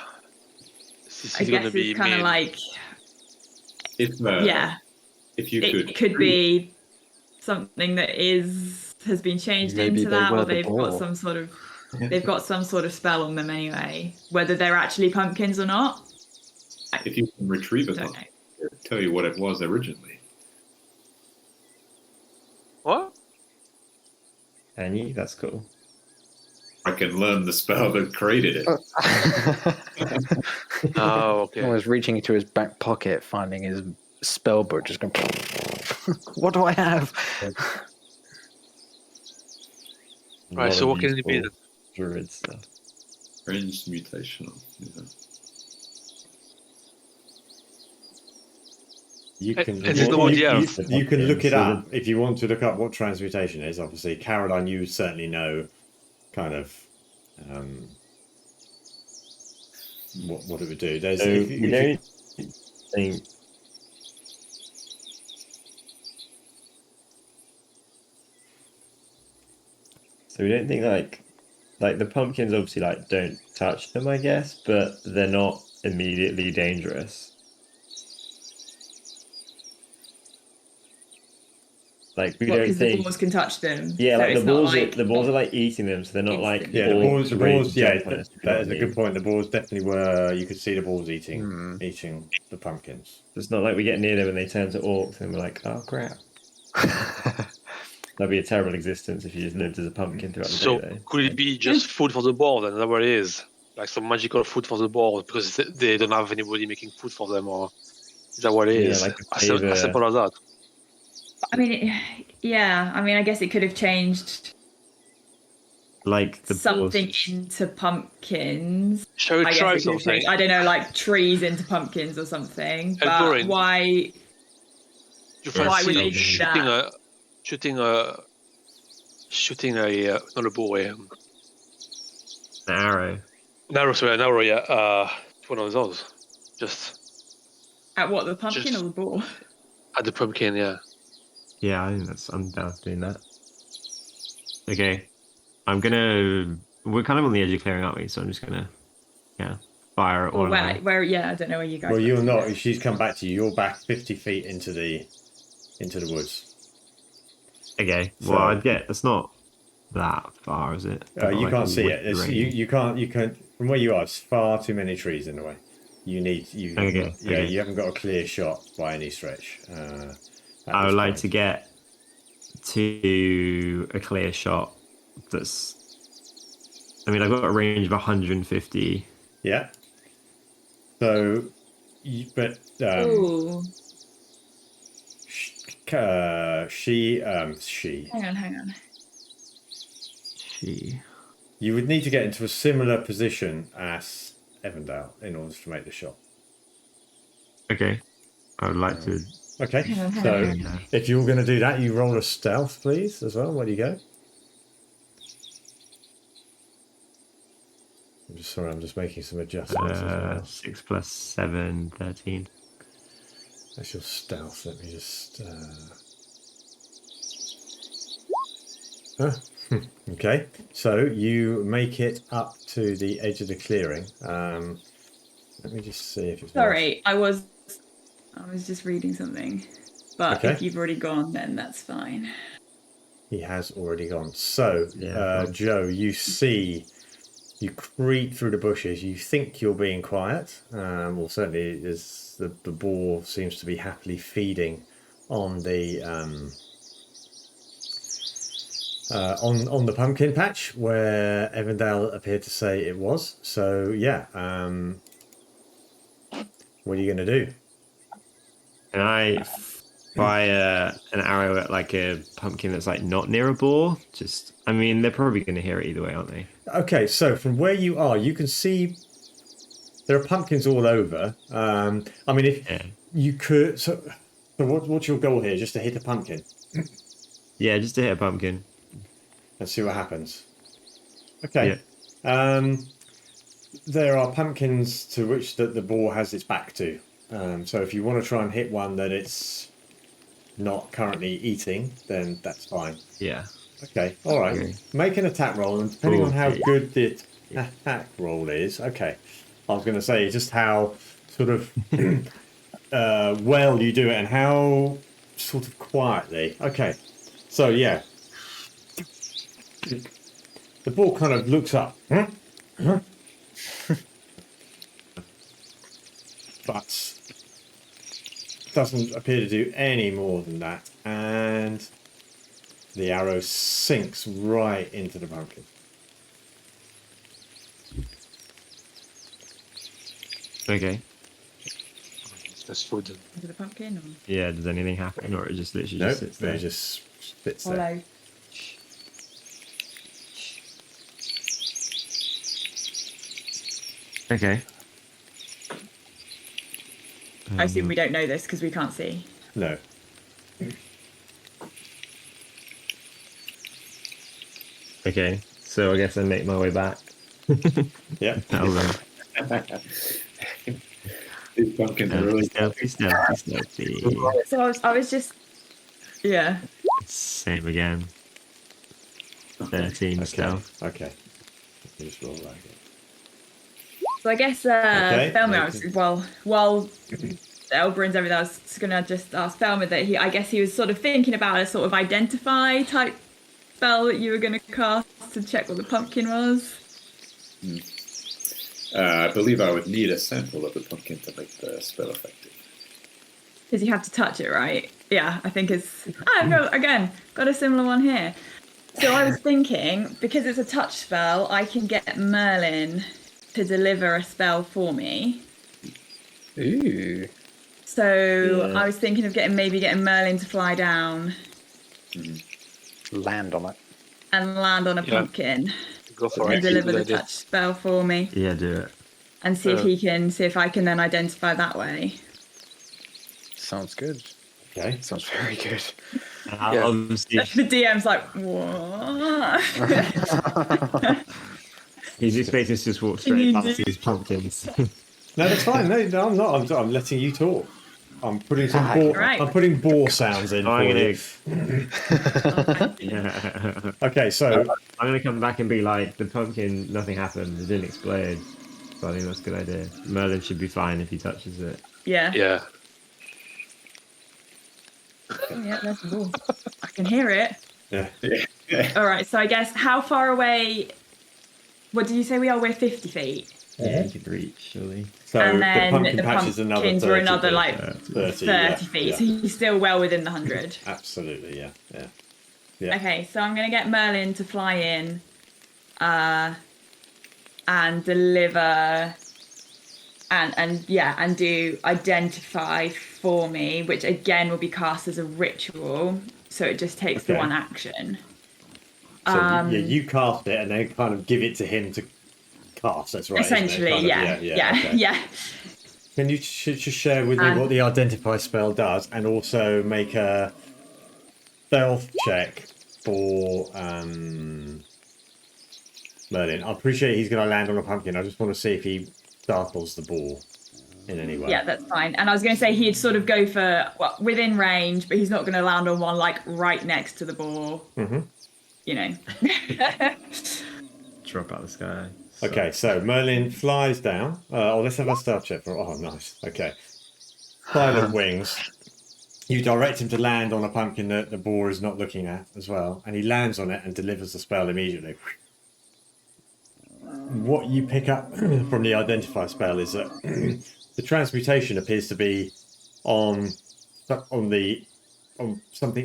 I guess it's kind of like if you it could be something that has been changed into that, or they've got some sort of spell on them anyway, whether they're actually pumpkins or not. If you can retrieve it, I'll tell you what it was originally. What? Can you? That's cool. I can learn the spell that created it. Oh, okay. I was reaching into his back pocket, finding his spell book, just going, what do I have? Right, so what can it be? Druid stuff. Transmutational. Yeah. You can look it up if you want to look up what transmutation is. Obviously, Caroline, you certainly know kind of what it would do. There's So we don't think like the pumpkins obviously don't touch them, I guess, but they're not immediately dangerous. Like we don't think the boars can touch them. Yeah, so like the boars are like eating them, so they're not like the boars. Yeah, that is a good point. The boars definitely were. You could see the boars eating the pumpkins. It's not like we get near them and they turn to orcs and we're like, oh crap. That'd be a terrible existence if you just lived as a pumpkin throughout the day. So could it be just food for the boar then? Is that what it is? Like some magical food for the boar because they don't have anybody making food for them, or is that what it is? Like as simple as that. I mean, I guess it could have changed like the something boars. Into pumpkins. Shall we try something? I don't know, like trees into pumpkins or something. But Elborin, why? Why would they do that? Shooting a not a boar, an arrow. Narrow, yeah. One of those. Just At what, the pumpkin or the boar? At the pumpkin, yeah. Yeah, I think I'm down for doing that. Okay. We're kind of on the edge of clearing, aren't we? So I'm just gonna fire it all. Where yeah, I don't know where you guys Well, you're not. She's come back to you. You're back 50 feet into the woods. Okay. Well, it's not that far, is it? You can't see it. You can't. From where you are, it's far too many trees in the way. You haven't got a clear shot by any stretch. I would like to get to a clear shot. I've got a range of 150. Yeah. So, she. Hang on. You would need to get into a similar position as Evandale in order to make the shot. Okay. I would like to. Okay. So, if you're going to do that, you roll a stealth, please, as well. Where do you go? I'm just making some adjustments as well. 6 + 7, 13. That's your stealth. Let me just. Okay, so you make it up to the edge of the clearing. Let me just see if it's. Sorry, I was just reading something, but if you've already gone, then that's fine. He has already gone. So, Joe, you creep through the bushes. You think you're being quiet. Well, certainly, the boar seems to be happily feeding on the on the pumpkin patch where Evandale appeared to say it was. So, what are you going to do? Can I fire an arrow at like a pumpkin that's like not near a boar? They're probably going to hear it either way, aren't they? Okay, so from where you are, you can see there are pumpkins all over. If you could, so what's your goal here? Just to hit a pumpkin? Yeah, just to hit a pumpkin. Let's see what happens. Okay. Yeah. There are pumpkins to which the boar has its back to. So if you want to try and hit one that it's not currently eating, then that's fine. Yeah. Okay. All right. Okay. Make an attack roll, and depending on how good the attack roll is, I was going to say just how sort of well you do it, and how sort of quietly. Okay. So the ball kind of looks up, but doesn't appear to do any more than that, and the arrow sinks right into the pumpkin. Okay. That's food. Into the pumpkin? Or? Yeah, does anything happen, or it just literally just sits there? It just sits there. Okay. I assume we don't know this because we can't see. No. Okay, so I guess I make my way back. Yeah. These pumpkins are really stealthy. So I was just, Same again. 13 stealth. Okay. Just roll that again. So I guess Felmer, while Elborin's over there, I was going to just ask Felmer that he was sort of thinking about a sort of identify type spell that you were going to cast to check what the pumpkin was. I believe I would need a sample of the pumpkin to make the spell effective. Because you have to touch it, right? Yeah, I think it's... I've got a similar one here. So I was thinking, because it's a touch spell, I can get Merlin to deliver a spell for me. Ooh. So I was thinking of getting Merlin to fly down. Land on it. And land on a pumpkin. Go for and deliver the touch spell for me. Yeah, do it. And see if I can then identify that way. Sounds good. Okay. Sounds very good. Obviously, The DM's like, what? He's expecting us to just walk straight past these pumpkins. No, that's fine. No, I'm not. I'm letting you talk. I'm putting some right. I'm putting boar sounds in for you. Yeah. Okay, so I'm gonna come back and be like, the pumpkin, nothing happened. It didn't explode. So I think that's a good idea. Merlin should be fine if he touches it. Yeah. Yeah. Yeah, that's cool. I can hear it. yeah. All right, so I guess how far away? What did you say we are? We're 50 feet. Yeah, you could reach, surely. So And then the pumpkin the patch is another pumpkins 30 were another feet. like 30 feet. Yeah. So he's still well within the 100. Absolutely, yeah. Yeah. Okay, so I'm gonna get Merlin to fly in, and deliver, and do identify for me, which again will be cast as a ritual. So it just takes the Okay. one action. So you cast it and then kind of give it to him to cast. That's right. Essentially, isn't it? yeah. Okay. Can you just share with me what the identify spell does, and also make a stealth check for Merlin? I appreciate he's going to land on a pumpkin. I just want to see if he startles the boar in any way. Yeah, that's fine. And I was going to say he'd sort of go for within range, but he's not going to land on one like right next to the boar. Mm-hmm. You know. Drop out of the sky. Okay, so Merlin flies down. Let's have a stealth check for. Oh, nice. Okay. Silent wings. You direct him to land on a pumpkin that the boar is not looking at as well, and he lands on it and delivers the spell immediately. What you pick up from the identify spell is that the transmutation appears to be on something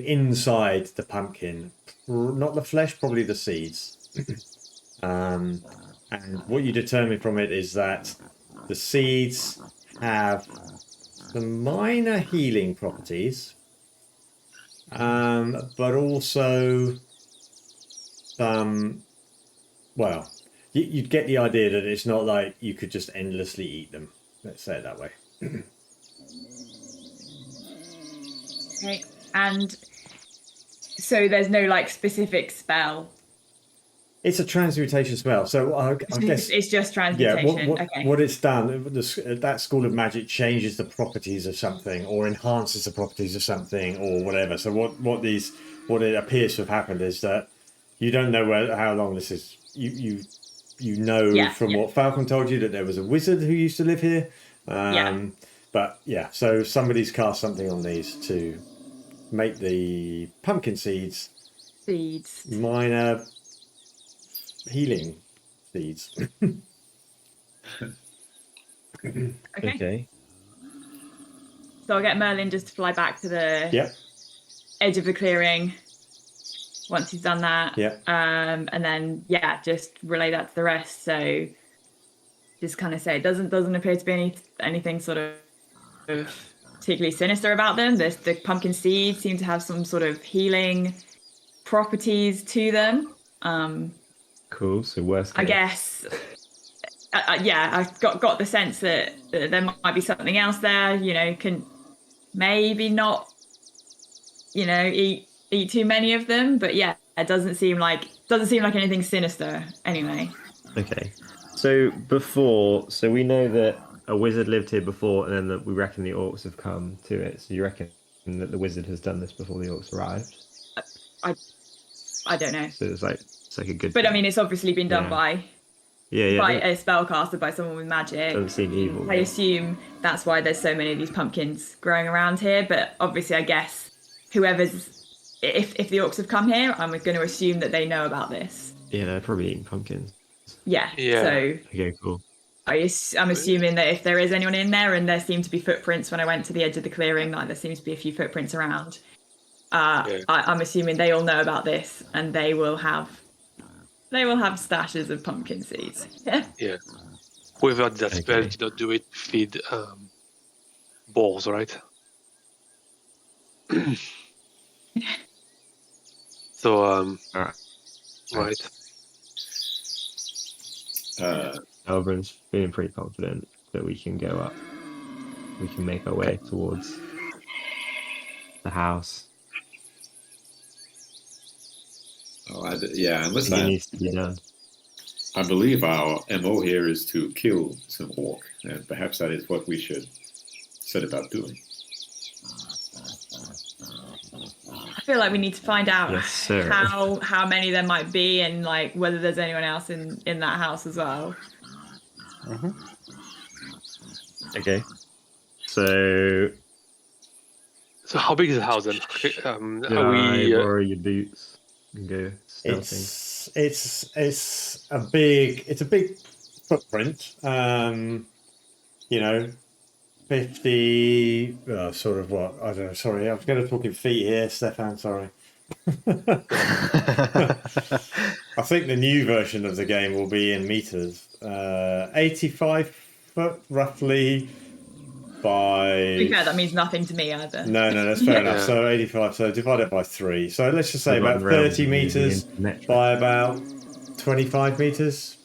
inside the pumpkin, not the flesh, probably the seeds. And what you determine from it is that the seeds have some minor healing properties, but also some, well, you'd get the idea that it's not like you could just endlessly eat them. Let's say it that way. Okay. And so there's no like specific spell. It's a transmutation spell, so I guess it's just transmutation. Yeah, what it's done, that school of magic changes the properties of something, or enhances the properties of something, or whatever. So what it appears to have happened is that you don't know how long this is. You know from what Falcon told you that there was a wizard who used to live here. But yeah, so somebody's cast something on these to make the pumpkin seeds minor healing seeds. Okay. So I'll get Merlin just to fly back to the edge of the clearing once he's done that. And then just relay that to the rest. So just kind of say it doesn't appear to be anything sort of particularly sinister about them. The pumpkin seeds seem to have some sort of healing properties to them. Cool. So worst case. I guess. I've got the sense that there might be something else there. You know, can maybe not. You know, eat too many of them, but it doesn't seem like anything sinister anyway. Okay. So we know that a wizard lived here before, and then we reckon the orcs have come to it. So you reckon that the wizard has done this before the orcs arrived? I don't know. So it's like a good. But thing. I mean, it's obviously been done by a spellcaster, by someone with magic. Doesn't seem evil. I assume that's why there's so many of these pumpkins growing around here. But obviously, I guess whoever's if the orcs have come here, I'm going to assume that they know about this. Yeah, they're probably eating pumpkins. Yeah. So okay, cool. I'm assuming that if there is anyone in there, and there seem to be footprints when I went to the edge of the clearing, like there seems to be a few footprints around. I'm assuming they all know about this, and they will have stashes of pumpkin seeds. Yeah. Whoever did that spell did not do it. Feed boars, right? So right. Elborin's feeling pretty confident that we can go up. We can make our way towards the house. Unless it needs to be done. I believe our MO here is to kill some orc, and perhaps that is what we should set about doing. I feel like we need to find out Yes, how many there might be, and like whether there's anyone else in that house as well. Mm-hmm. Okay. So how big is the house then? Borrow your boots and go stealthing. It's a big footprint. 50 sort of what I don't know. Sorry, I was going to talk in feet here, Stefan. Sorry. I think the new version of the game will be in meters. 85 foot roughly by. To be fair, that means nothing to me either. No, that's fair enough. So 85. So divide it by 3. So let's just say about 30 meters by about 25 meters.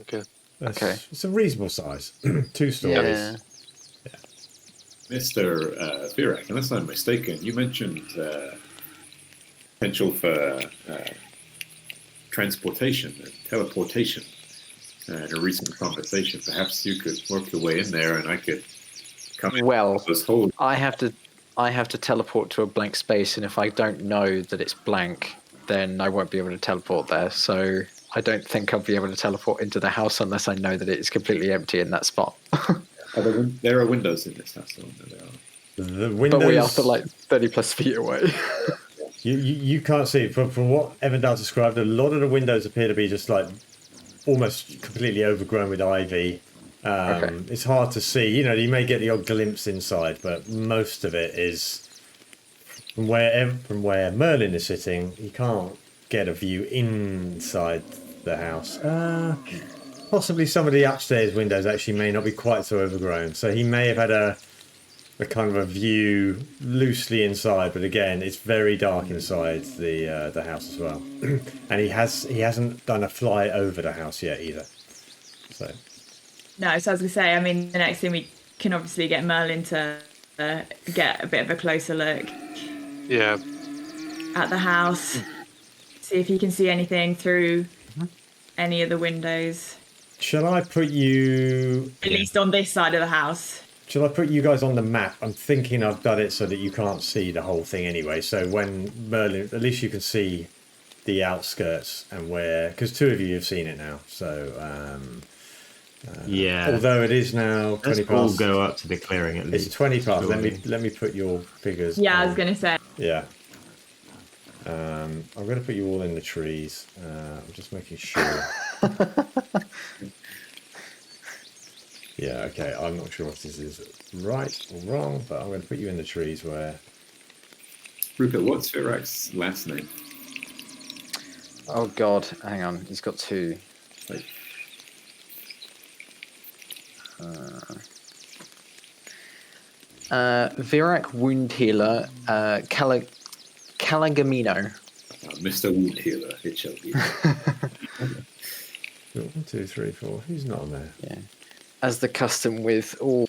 Okay. It's a reasonable size. 2 stories. Yeah. Mr. Virak, unless I'm mistaken, you mentioned potential for transportation and teleportation in a recent conversation. Perhaps you could work your way in there, and I could come in. Well, this hole. I have to teleport to a blank space, and if I don't know that it's blank, then I won't be able to teleport there. So I don't think I'll be able to teleport into the house unless I know that it's completely empty in that spot. There are windows in this house. The windows, but we are still like 30 plus feet away. you can't see it. From what Evandale described, a lot of the windows appear to be just like almost completely overgrown with ivy. It's hard to see. You may get the odd glimpse inside, but most of it is from where Merlin is sitting. You can't get a view inside the house. Possibly some of the upstairs windows actually may not be quite so overgrown, so he may have had a kind of a view loosely inside, but again, it's very dark inside the house as well. And he hasn't done a fly over the house yet either. So as I was gonna say, I mean, the next thing we can obviously get Merlin to get a bit of a closer look. Yeah. At the house, see if he can see anything through any of the windows. Shall I put you... At least on this side of the house. Shall I put you guys on the map? I'm thinking I've done it so that you can't see the whole thing anyway. So when Merlin... At least you can see the outskirts and where... Because 2 of you have seen it now. So... yeah. Although it is now 20 Let's past... all go up to the clearing at least. It's 20 past. Surely. Let me put your figures... Yeah, I was going to say. Yeah. I'm going to put you all in the trees. I'm just making sure. Yeah, okay. I'm not sure if this is right or wrong, but I'm going to put you in the trees where... Rupert, what's Virak's last name? Oh God, hang on. He's got 2. Like, Virak Wound Healer, Calagamino. Mr. Wound Healer, it shall be. 1, 2, 3, 4. Who's not on there? Yeah. As the custom with all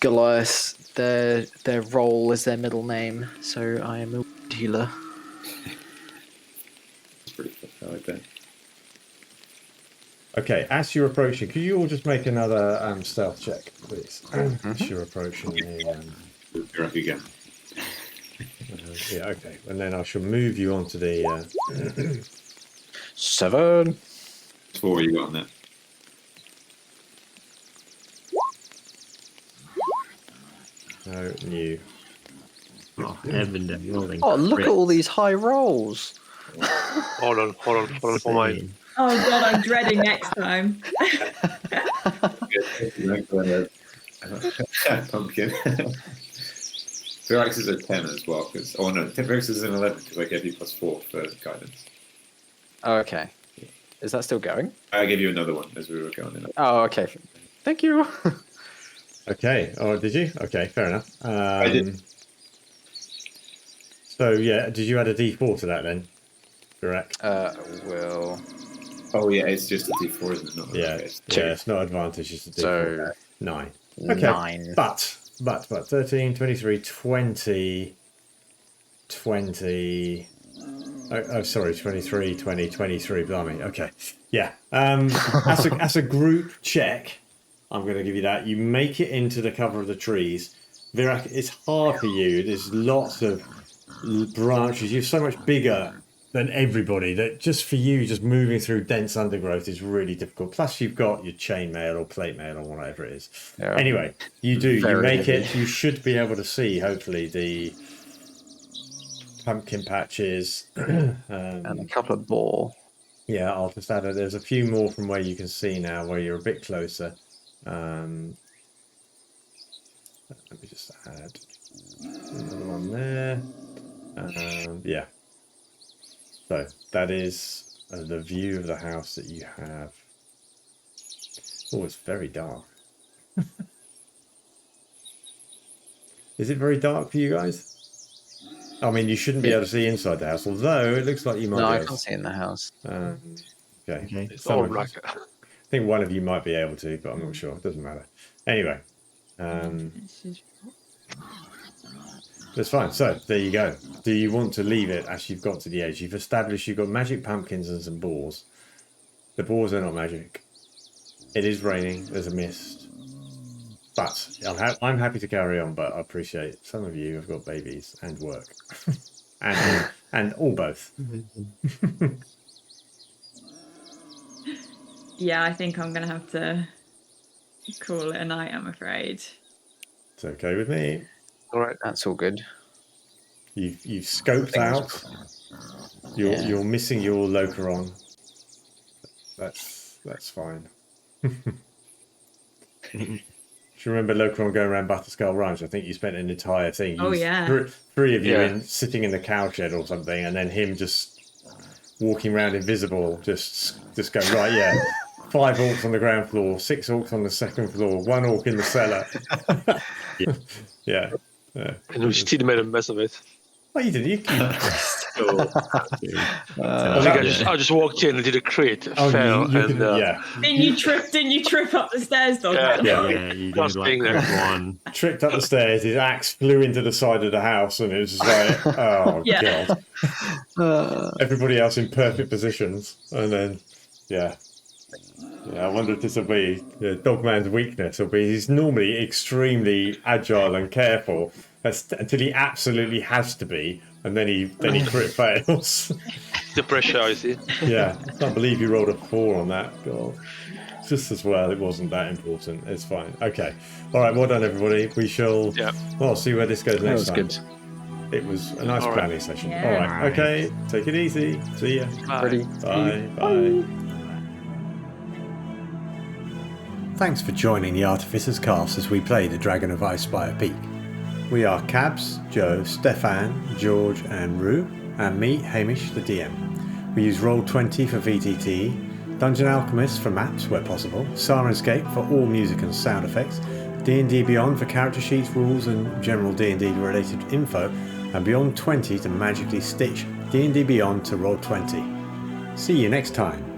Goliath, their role is their middle name. So I am a wound healer. That's pretty cool. I like that. Okay, as you're approaching, could you all just make another stealth check, please? As you're approaching the... You're up again. yeah, okay. And then I shall move you onto the... 7. 4 you got on that. No, new. Oh, Evandale rolling. Oh, look at crits. all these high rolls. Hold on for mine. Oh God, I'm dreading next time. Pumpkin. Virax is a 10 as well. Virax is an 11 because I gave you +4 for guidance. Oh, okay. Is that still going? I gave you another one as we were going in. Oh, okay. Thank you. Okay. Oh, did you? Okay, fair enough. I did. So, yeah, did you add a D4 to that then? Correct. Well. Oh, yeah, it's just a D4, isn't it? Not Yeah, it's it's not advantage, it's a D4. So 9. Okay. 9. But 13, 23, 20, 20, Oh, sorry, 23, 20, 23, blimey. Okay. Yeah. As a group check, I'm going to give you that. You make it into the cover of the trees. Virak, it's hard for you. There's lots of branches. You're so much bigger than everybody that just for you, just moving through dense undergrowth is really difficult. Plus, you've got your chainmail or plate mail or whatever it is. Yeah. Anyway, you make heavy. It. You should be able to see, hopefully, the pumpkin patches and a couple of boar. Yeah, I'll just add it. There's a few more from where you can see now, where you're a bit closer. Let me just add another one there. Yeah. So that is the view of the house that you have. Oh, it's very dark. Is it very dark for you guys? I mean, you shouldn't be able to see inside the house, although it looks like you might. No, I can't see in the house. Okay. It's all black. I think one of you might be able to, but I'm not sure. It doesn't matter. Anyway, that's fine. So there you go. Do you want to leave it as you've got to the edge? You've established you've got magic pumpkins and some boars. The boars are not magic. It is raining. There's a mist. But I'm happy to carry on, but I appreciate some of you have got babies and work. and all both. Yeah, I think I'm going to have to call it a night, I'm afraid. It's okay with me. All right, that's all good. You've scoped out. You're missing your Locaron. That's fine. Do you remember Locaron going around Butterskull Ranch? I think you spent an entire thing. Three of you sitting in the cowshed or something, and then him just walking around invisible, just go, right, yeah. 5 orcs on the ground floor, 6 orcs on the second floor, 1 orc in the cellar. Yeah. And we still made a mess of it. Oh, you did. I just walked in and did a crit, fell, Didn't you trip up the stairs, dog? Yeah, you did like one. Tripped up the stairs. His axe flew into the side of the house, and it was just like, oh god. Everybody else in perfect positions, and then I wonder if this will be Dogman's weakness. Will be he's normally extremely agile and careful. Until he absolutely has to be, and then he crit fails. The pressure, I see. Yeah, I can't believe you rolled a 4 on that. God, just as well. It wasn't that important. It's fine. Okay, all right. Well done, everybody. We shall. Yeah. Well, see where this goes next time. Good. It was a nice planning session. Yeah. All right. Okay. Take it easy. See ya. Bye. Bye. Thanks for joining the Artificer's Cast as we play the Dragon of Icespire Peak. We are Cabs, Joe, Stefan, George and Rue, and me, Hamish, the DM. We use Roll20 for VTT, Dungeon Alchemist for maps where possible, Sirenscape for all music and sound effects, D&D Beyond for character sheets, rules and general D&D related info, and Beyond 20 to magically stitch D&D Beyond to Roll20. See you next time.